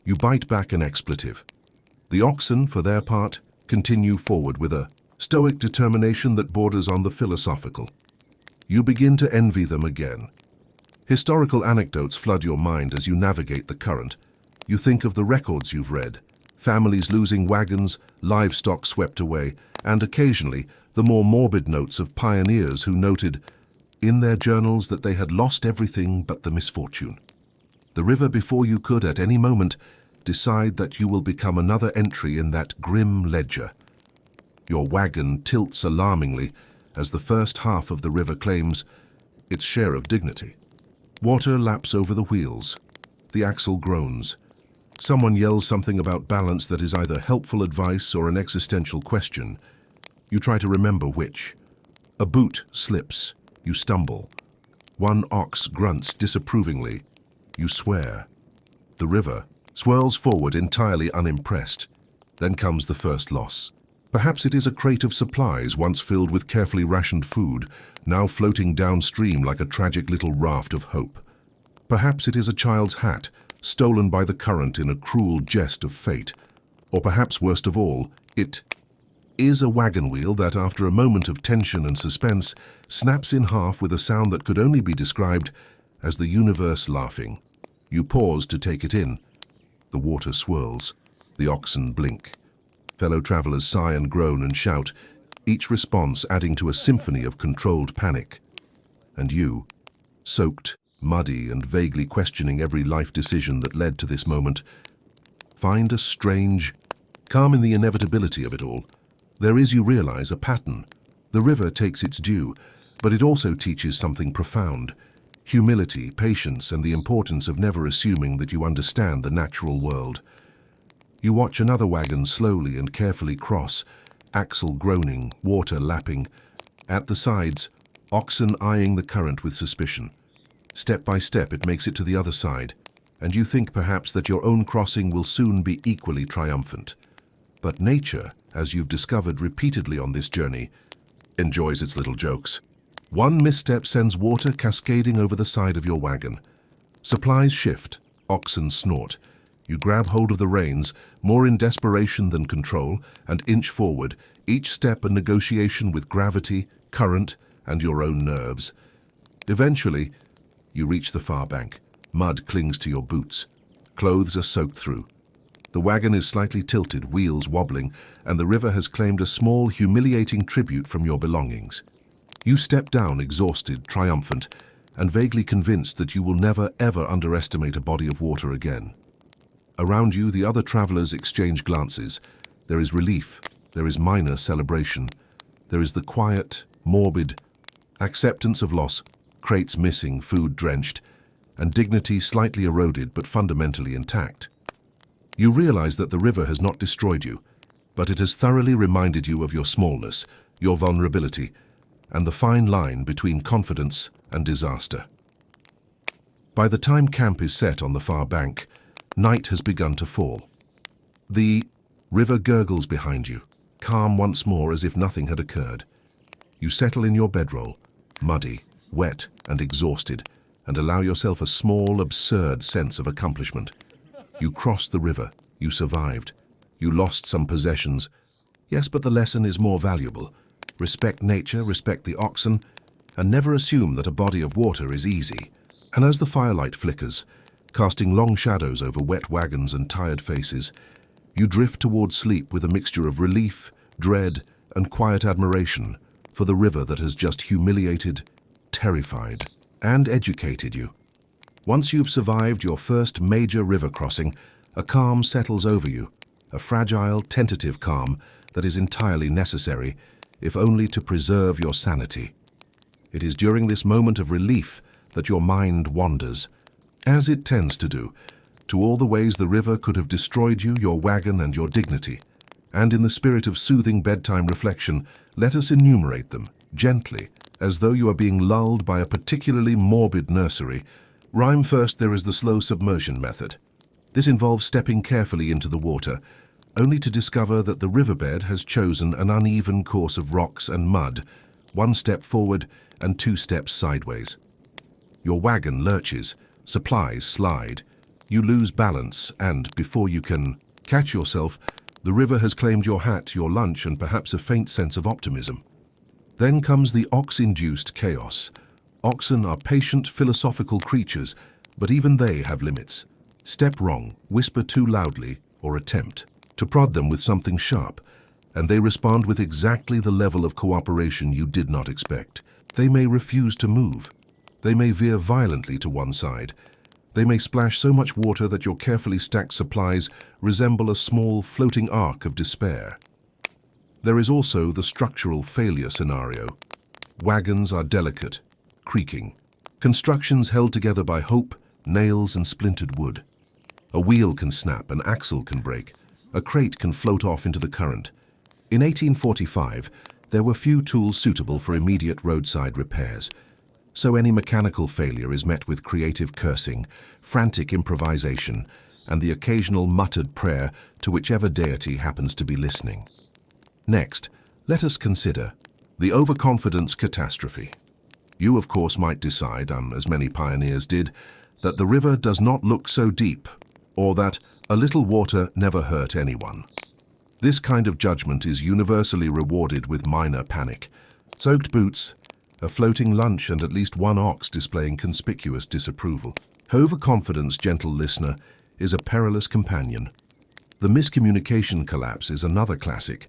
You bite back an expletive. The oxen, for their part, continue forward with a stoic determination that borders on the philosophical. You begin to envy them again. Historical anecdotes flood your mind as you navigate the current. You think of the records you've read, families losing wagons, livestock swept away, and occasionally the more morbid notes of pioneers who noted in their journals that they had lost everything but the misfortune. The river before you could at any moment decide that you will become another entry in that grim ledger. Your wagon tilts alarmingly as the first half of the river claims its share of dignity. Water laps over the wheels. The axle groans. Someone yells something about balance that is either helpful advice or an existential question. You try to remember which. A boot slips. You stumble. One ox grunts disapprovingly. You swear. The river swirls forward entirely unimpressed. Then comes the first loss. Perhaps it is a crate of supplies once filled with carefully rationed food, now floating downstream like a tragic little raft of hope. Perhaps it is a child's hat, stolen by the current in a cruel jest of fate. Or perhaps, worst of all, it is a wagon wheel that, after a moment of tension and suspense, snaps in half with a sound that could only be described as the universe laughing. You pause to take it in. The water swirls. The oxen blink. Fellow travelers sigh and groan and shout, each response adding to a symphony of controlled panic. And you, soaked, muddy, and vaguely questioning every life decision that led to this moment, find a strange calm in the inevitability of it all. There is, you realize, a pattern. The river takes its due, but it also teaches something profound. Humility, patience, and the importance of never assuming that you understand the natural world. You watch another wagon slowly and carefully cross, axle groaning, water lapping. At the sides, oxen eyeing the current with suspicion. Step by step it makes it to the other side, and you think perhaps that your own crossing will soon be equally triumphant. But nature, as you've discovered repeatedly on this journey, enjoys its little jokes. One misstep sends water cascading over the side of your wagon. Supplies shift, oxen snort. You grab hold of the reins, more in desperation than control, and inch forward, each step a negotiation with gravity, current, and your own nerves. Eventually, you reach the far bank. Mud clings to your boots. Clothes are soaked through. The wagon is slightly tilted, wheels wobbling, and the river has claimed a small, humiliating tribute from your belongings. You step down, exhausted, triumphant, and vaguely convinced that you will never, ever underestimate a body of water again. Around you, the other travelers exchange glances. There is relief. There is minor celebration. There is the quiet, morbid acceptance of loss, crates missing, food drenched, and dignity slightly eroded but fundamentally intact. You realize that the river has not destroyed you, but it has thoroughly reminded you of your smallness, your vulnerability, and the fine line between confidence and disaster. By the time camp is set on the far bank, night has begun to fall. The river gurgles behind you, calm once more as if nothing had occurred. You settle in your bedroll, muddy, wet, and exhausted, and allow yourself a small, absurd sense of accomplishment. You crossed the river. You survived. You lost some possessions. Yes, but the lesson is more valuable. Respect nature, respect the oxen, and never assume that a body of water is easy. And as the firelight flickers, casting long shadows over wet wagons and tired faces, you drift towards sleep with a mixture of relief, dread, and quiet admiration for the river that has just humiliated, terrified, and educated you. Once you've survived your first major river crossing, a calm settles over you, a fragile, tentative calm that is entirely necessary, if only to preserve your sanity. It is during this moment of relief that your mind wanders, as it tends to do, to all the ways the river could have destroyed you, your wagon, and your dignity. And in the spirit of soothing bedtime reflection, let us enumerate them, gently, as though you are being lulled by a particularly morbid nursery. Rhyme first, there is the slow submersion method. This involves stepping carefully into the water, only to discover that the riverbed has chosen an uneven course of rocks and mud, 1 step forward and 2 steps sideways. Your wagon lurches, supplies slide. You lose balance, and before you can catch yourself, The river has claimed your hat, your lunch, and perhaps a faint sense of optimism. Then comes the ox-induced chaos. Oxen are patient, philosophical creatures, but even they have limits. Step wrong, whisper too loudly, or attempt to prod them with something sharp, and they respond with exactly the level of cooperation you did not expect. They may refuse to move. They may veer violently to one side. They may splash so much water that your carefully stacked supplies resemble a small floating ark of despair. There is also the structural failure scenario. Wagons are delicate, creaking. Constructions held together by hope, nails, and splintered wood. A wheel can snap, an axle can break. A crate can float off into the current. In 1845, there were few tools suitable for immediate roadside repairs, so any mechanical failure is met with creative cursing, frantic improvisation, and the occasional muttered prayer to whichever deity happens to be listening. Next, let us consider the overconfidence catastrophe. You, of course, might decide, as many pioneers did, that the river does not look so deep, or that a little water never hurt anyone. This kind of judgment is universally rewarded with minor panic. Soaked boots, a floating lunch, and at least one ox displaying conspicuous disapproval. Overconfidence, gentle listener, is a perilous companion. The miscommunication collapse is another classic.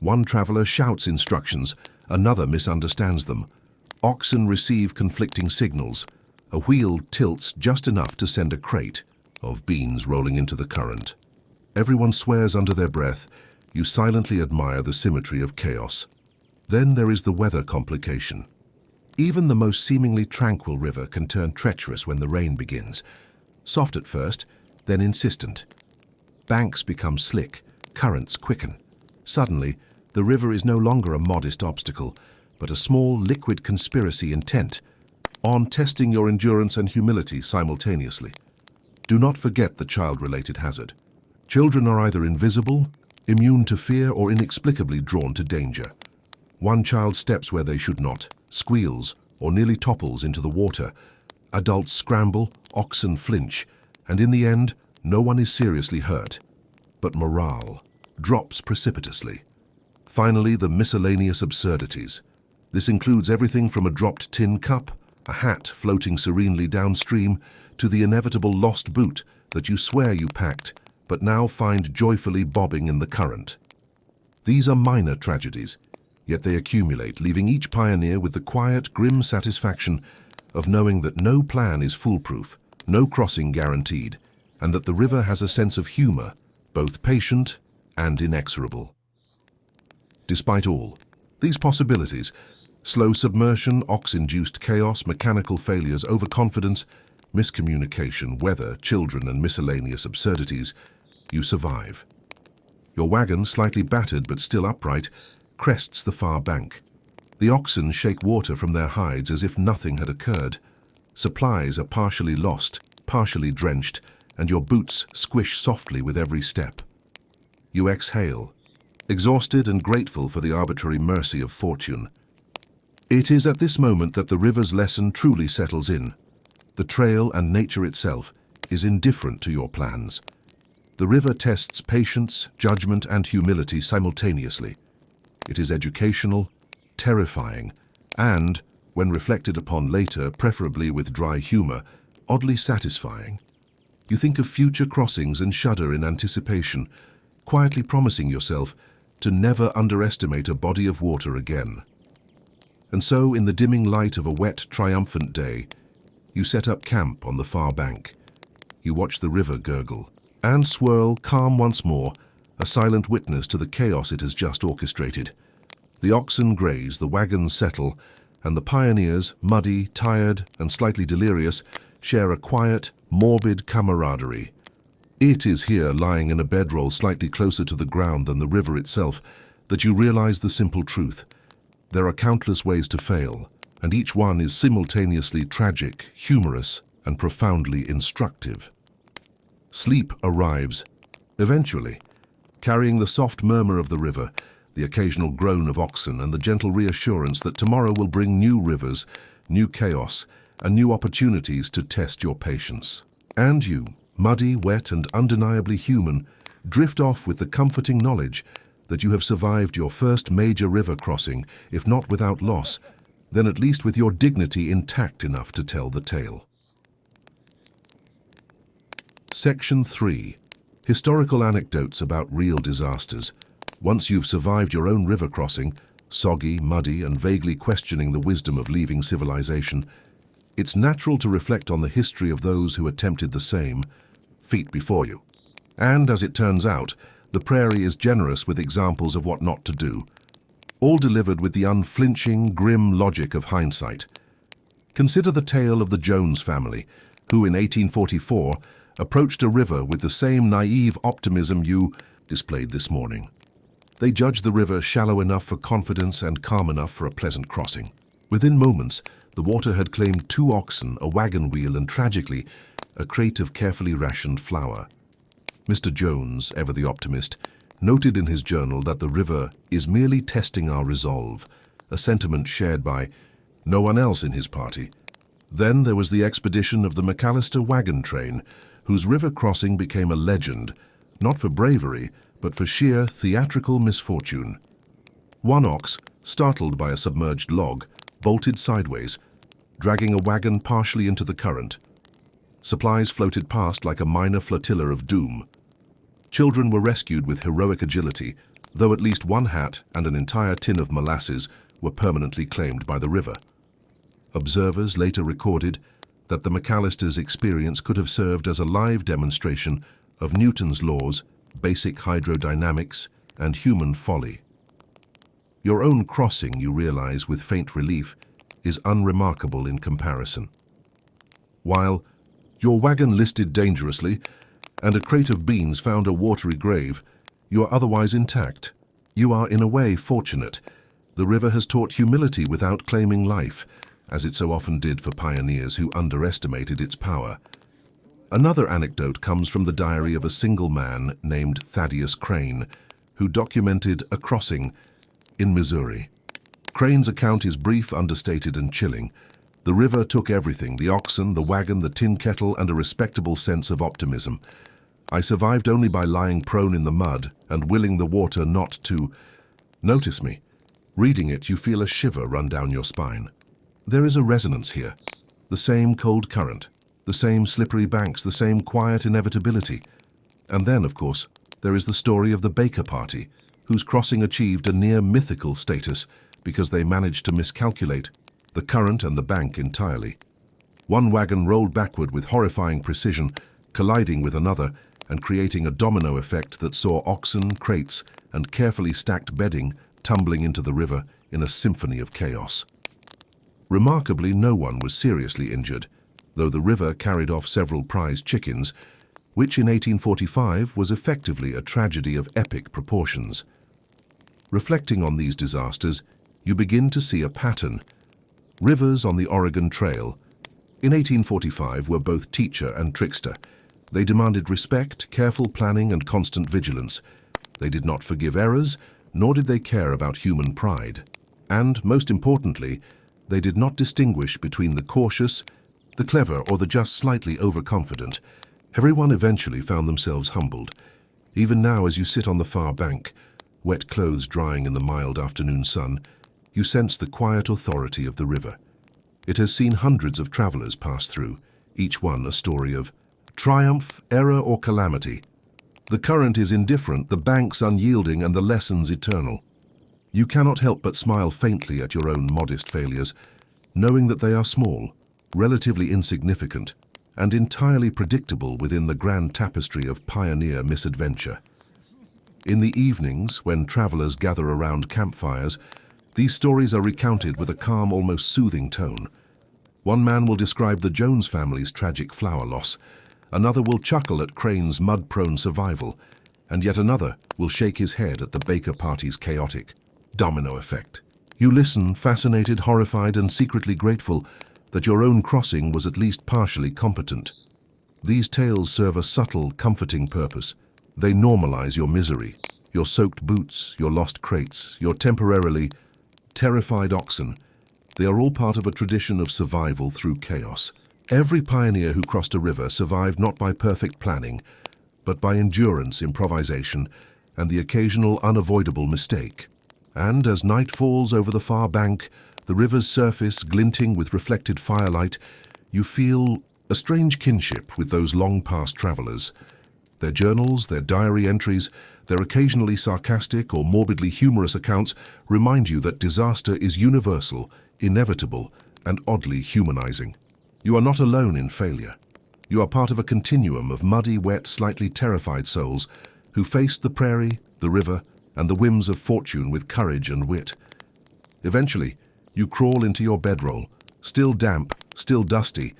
One traveler shouts instructions, another misunderstands them. Oxen receive conflicting signals. A wheel tilts just enough to send a crate of beans rolling into the current. Everyone swears under their breath. You silently admire the symmetry of chaos. Then there is the weather complication. Even the most seemingly tranquil river can turn treacherous when the rain begins. Soft at first, then insistent. Banks become slick, currents quicken. Suddenly, the river is no longer a modest obstacle, but a small, liquid conspiracy intent on testing your endurance and humility simultaneously. Do not forget the child-related hazard. Children are either invisible, immune to fear, or inexplicably drawn to danger. One child steps where they should not, squeals, or nearly topples into the water. Adults scramble, oxen flinch, and in the end, no one is seriously hurt. But morale drops precipitously. Finally, the miscellaneous absurdities. This includes everything from a dropped tin cup, a hat floating serenely downstream, to the inevitable lost boot that you swear you packed, but now find joyfully bobbing in the current. These are minor tragedies, yet they accumulate, leaving each pioneer with the quiet, grim satisfaction of knowing that no plan is foolproof, no crossing guaranteed, and that the river has a sense of humor, both patient and inexorable. Despite all these possibilities, slow submersion, ox-induced chaos, mechanical failures, overconfidence, miscommunication, weather, children, and miscellaneous absurdities, you survive. Your wagon, slightly battered but still upright, crests the far bank. The oxen shake water from their hides as if nothing had occurred. Supplies are partially lost, partially drenched, and your boots squish softly with every step. You exhale, exhausted and grateful for the arbitrary mercy of fortune. It is at this moment that the river's lesson truly settles in. The trail and nature itself is indifferent to your plans. The river tests patience, judgment, and humility simultaneously. It is educational, terrifying, and, when reflected upon later, preferably with dry humor, oddly satisfying. You think of future crossings and shudder in anticipation, quietly promising yourself to never underestimate a body of water again. And so, in the dimming light of a wet, triumphant day, you set up camp on the far bank. You watch the river gurgle and swirl, calm once more, a silent witness to the chaos it has just orchestrated. The oxen graze, the wagons settle, and the pioneers, muddy, tired, and slightly delirious, share a quiet, morbid camaraderie. It is here, lying in a bedroll slightly closer to the ground than the river itself, that you realize the simple truth. There are countless ways to fail, and each one is simultaneously tragic, humorous, and profoundly instructive. Sleep arrives, eventually, carrying the soft murmur of the river, the occasional groan of oxen, and the gentle reassurance that tomorrow will bring new rivers, new chaos, and new opportunities to test your patience. And you, muddy, wet, and undeniably human, drift off with the comforting knowledge that you have survived your first major river crossing, if not without loss, then at least with your dignity intact enough to tell the tale. Section 3. Historical anecdotes about real disasters. Once you've survived your own river crossing, soggy, muddy, and vaguely questioning the wisdom of leaving civilization, it's natural to reflect on the history of those who attempted the same feat before you. And, as it turns out, the prairie is generous with examples of what not to do, all delivered with the unflinching, grim logic of hindsight. Consider the tale of the Jones family, who in 1844 approached a river with the same naive optimism you displayed this morning. They judged the river shallow enough for confidence and calm enough for a pleasant crossing. Within moments, the water had claimed 2 oxen, a wagon wheel, and tragically, a crate of carefully rationed flour. Mr. Jones, ever the optimist, noted in his journal that the river is merely testing our resolve, a sentiment shared by no one else in his party. Then there was the expedition of the McAllister wagon train, whose river crossing became a legend, not for bravery, but for sheer theatrical misfortune. One ox, startled by a submerged log, bolted sideways, dragging a wagon partially into the current. Supplies floated past like a minor flotilla of doom. Children were rescued with heroic agility, though at least one hat and an entire tin of molasses were permanently claimed by the river. Observers later recorded that the McAllisters' experience could have served as a live demonstration of Newton's laws, basic hydrodynamics, and human folly. Your own crossing, you realize with faint relief, is unremarkable in comparison. While your wagon listed dangerously and a crate of beans found a watery grave, you are otherwise intact. You are in a way fortunate. The river has taught humility without claiming life, as it so often did for pioneers who underestimated its power. Another anecdote comes from the diary of a single man named Thaddeus Crane, who documented a crossing in Missouri. Crane's account is brief, understated, and chilling. The river took everything: the oxen, the wagon, the tin kettle, and a respectable sense of optimism. I survived only by lying prone in the mud and willing the water not to notice me. Reading it, you feel a shiver run down your spine. There is a resonance here. The same cold current, the same slippery banks, the same quiet inevitability. And then, of course, there is the story of the Baker party, whose crossing achieved a near mythical status because they managed to miscalculate the current and the bank entirely. One wagon rolled backward with horrifying precision, colliding with another and creating a domino effect that saw oxen, crates, and carefully stacked bedding tumbling into the river in a symphony of chaos. Remarkably, no one was seriously injured, though the river carried off several prize chickens, which in 1845 was effectively a tragedy of epic proportions. Reflecting on these disasters, you begin to see a pattern. Rivers on the Oregon Trail in 1845 were both teacher and trickster. They demanded respect, careful planning, and constant vigilance. They did not forgive errors, nor did they care about human pride. And, most importantly, they did not distinguish between the cautious, the clever, or the just slightly overconfident. Everyone eventually found themselves humbled. Even now, as you sit on the far bank, wet clothes drying in the mild afternoon sun, you sense the quiet authority of the river. It has seen hundreds of travelers pass through, each one a story of triumph, error, or calamity. The current is indifferent, the banks unyielding, and the lessons eternal. You cannot help but smile faintly at your own modest failures, knowing that they are small, relatively insignificant, and entirely predictable within the grand tapestry of pioneer misadventure. In the evenings, when travelers gather around campfires, these stories are recounted with a calm, almost soothing tone. One man will describe the Jones family's tragic flour loss, another will chuckle at Crane's mud-prone survival, and yet another will shake his head at the Baker party's chaotic domino effect. You listen, fascinated, horrified, and secretly grateful that your own crossing was at least partially competent. These tales serve a subtle, comforting purpose. They normalize your misery, your soaked boots, your lost crates, your temporarily terrified oxen. They are all part of a tradition of survival through chaos. Every pioneer who crossed a river survived not by perfect planning, but by endurance, improvisation, and the occasional unavoidable mistake. And as night falls over the far bank, the river's surface glinting with reflected firelight, you feel a strange kinship with those long-past travelers. Their journals, their diary entries, their occasionally sarcastic or morbidly humorous accounts remind you that disaster is universal, inevitable, and oddly humanizing. You are not alone in failure. You are part of a continuum of muddy, wet, slightly terrified souls who face the prairie, the river, and the whims of fortune with courage and wit. Eventually, you crawl into your bedroll, still damp, still dusty,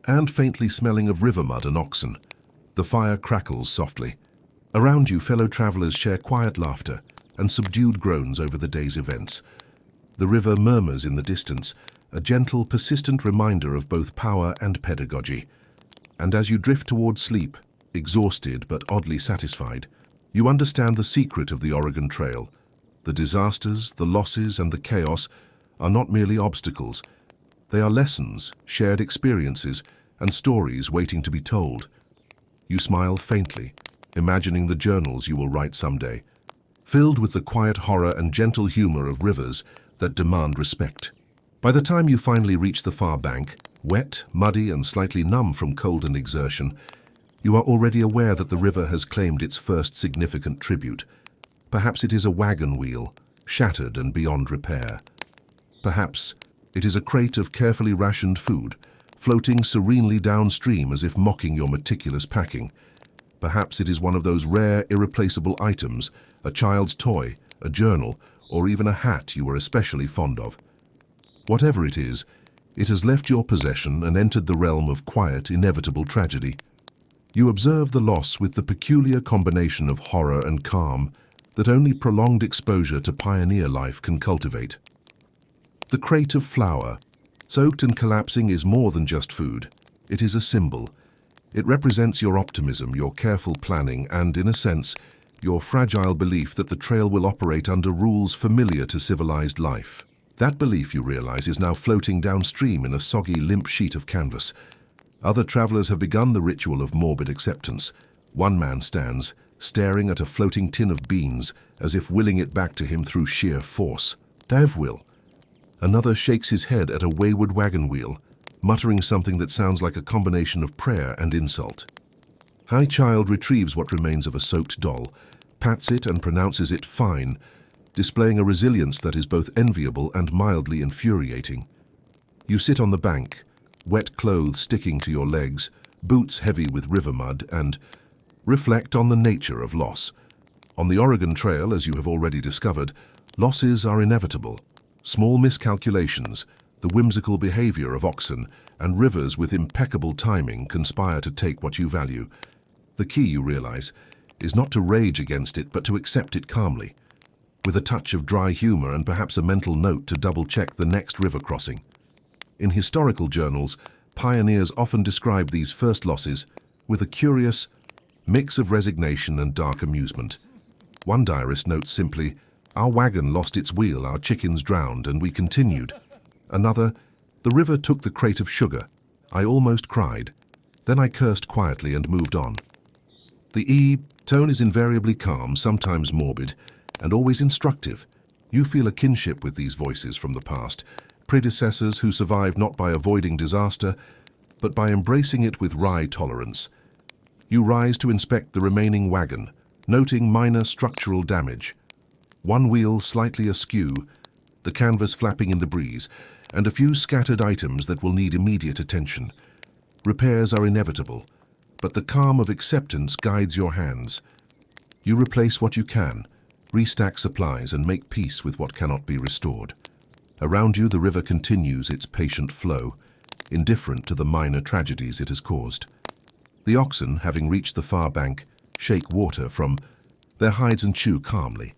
and faintly smelling of river mud and oxen. The fire crackles softly. Around you, fellow travelers share quiet laughter and subdued groans over the day's events. The river murmurs in the distance, a gentle, persistent reminder of both power and pedagogy. And as you drift towards sleep, exhausted but oddly satisfied, you understand the secret of the Oregon Trail. The disasters, the losses, and the chaos are not merely obstacles. They are lessons, shared experiences, and stories waiting to be told. You smile faintly, imagining the journals you will write someday, filled with the quiet horror and gentle humor of rivers that demand respect. By the time you finally reach the far bank, wet, muddy, and slightly numb from cold and exertion, you are already aware that the river has claimed its first significant tribute. Perhaps it is a wagon wheel, shattered and beyond repair. Perhaps it is a crate of carefully rationed food, floating serenely downstream as if mocking your meticulous packing. Perhaps it is one of those rare, irreplaceable items, a child's toy, a journal, or even a hat you were especially fond of. Whatever it is, it has left your possession and entered the realm of quiet, inevitable tragedy. You observe the loss with the peculiar combination of horror and calm that only prolonged exposure to pioneer life can cultivate. The crate of flour, soaked and collapsing, is more than just food. It is a symbol. It represents your optimism, your careful planning, and, in a sense, your fragile belief that the trail will operate under rules familiar to civilized life. That belief, you realize, is now floating downstream in a soggy, limp sheet of canvas. Other travelers have begun the ritual of morbid acceptance. One man stands, staring at a floating tin of beans, as if willing it back to him through sheer force. Dev will. Another shakes his head at a wayward wagon wheel, muttering something that sounds like a combination of prayer and insult. High Child retrieves what remains of a soaked doll, pats it and pronounces it fine, displaying a resilience that is both enviable and mildly infuriating. You sit on the bank, wet clothes sticking to your legs, boots heavy with river mud, and reflect on the nature of loss. On the Oregon Trail, as you have already discovered, losses are inevitable. Small miscalculations, the whimsical behavior of oxen, and rivers with impeccable timing conspire to take what you value. The key, you realize, is not to rage against it, but to accept it calmly, with a touch of dry humor and perhaps a mental note to double-check the next river crossing. In historical journals, pioneers often describe these first losses with a curious mix of resignation and dark amusement. One diarist notes simply, "Our wagon lost its wheel, our chickens drowned, and we continued." Another, "The river took the crate of sugar. I almost cried. Then I cursed quietly and moved on." The tone is invariably calm, sometimes morbid, and always instructive. You feel a kinship with these voices from the past, predecessors who survived not by avoiding disaster, but by embracing it with wry tolerance. You rise to inspect the remaining wagon, noting minor structural damage. One wheel slightly askew, the canvas flapping in the breeze, and a few scattered items that will need immediate attention. Repairs are inevitable, but the calm of acceptance guides your hands. You replace what you can, restack supplies, and make peace with what cannot be restored. Around you, the river continues its patient flow, indifferent to the minor tragedies it has caused. The oxen, having reached the far bank, shake water from their hides and chew calmly.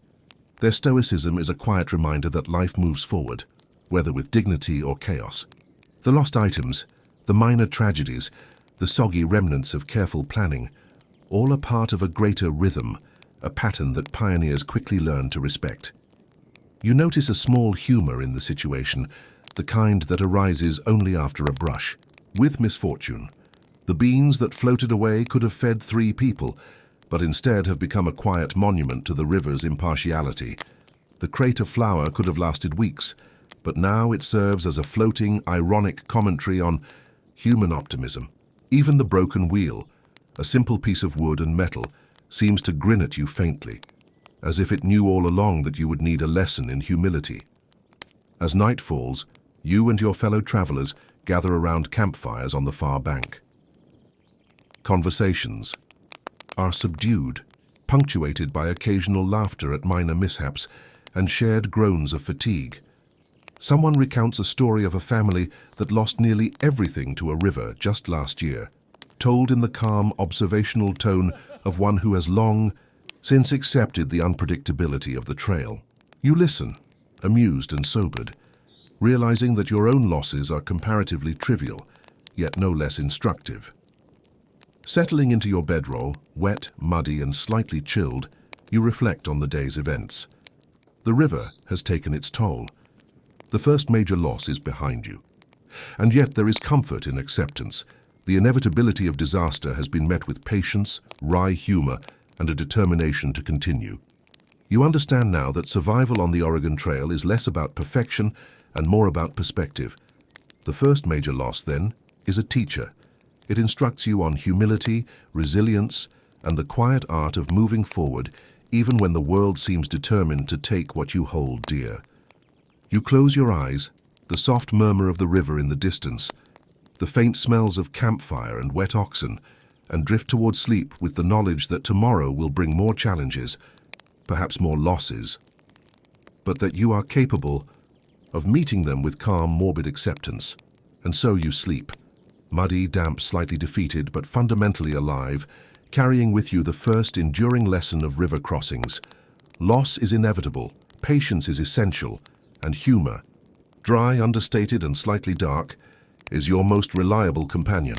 Their stoicism is a quiet reminder that life moves forward, whether with dignity or chaos. The lost items, the minor tragedies, the soggy remnants of careful planning, all are part of a greater rhythm, a pattern that pioneers quickly learn to respect. You notice a small humor in the situation, the kind that arises only after a brush with misfortune. The beans that floated away could have fed 3 people, but instead have become a quiet monument to the river's impartiality. The crate of flour could have lasted weeks, but now it serves as a floating, ironic commentary on human optimism. Even the broken wheel, a simple piece of wood and metal, seems to grin at you faintly, as if it knew all along that you would need a lesson in humility. As night falls, you and your fellow travelers gather around campfires on the far bank. Conversations are subdued, punctuated by occasional laughter at minor mishaps and shared groans of fatigue. Someone recounts a story of a family that lost nearly everything to a river just last year, told in the calm, observational tone of one who has long since accepted the unpredictability of the trail. You listen, amused and sobered, realizing that your own losses are comparatively trivial, yet no less instructive. Settling into your bedroll, wet, muddy and slightly chilled, you reflect on the day's events. The river has taken its toll. The first major loss is behind you. And yet there is comfort in acceptance. The inevitability of disaster has been met with patience, wry humor, and a determination to continue. You understand now that survival on the Oregon Trail is less about perfection and more about perspective. The first major loss, then, is a teacher. It instructs you on humility, resilience, and the quiet art of moving forward even when the world seems determined to take what you hold dear. You close your eyes, the soft murmur of the river in the distance, the faint smells of campfire and wet oxen, and drift toward sleep with the knowledge that tomorrow will bring more challenges, perhaps more losses, but that you are capable of meeting them with calm, morbid acceptance. And so you sleep, muddy, damp, slightly defeated, but fundamentally alive, carrying with you the first enduring lesson of river crossings. Loss is inevitable, patience is essential, and humor, dry, understated, and slightly dark, is your most reliable companion.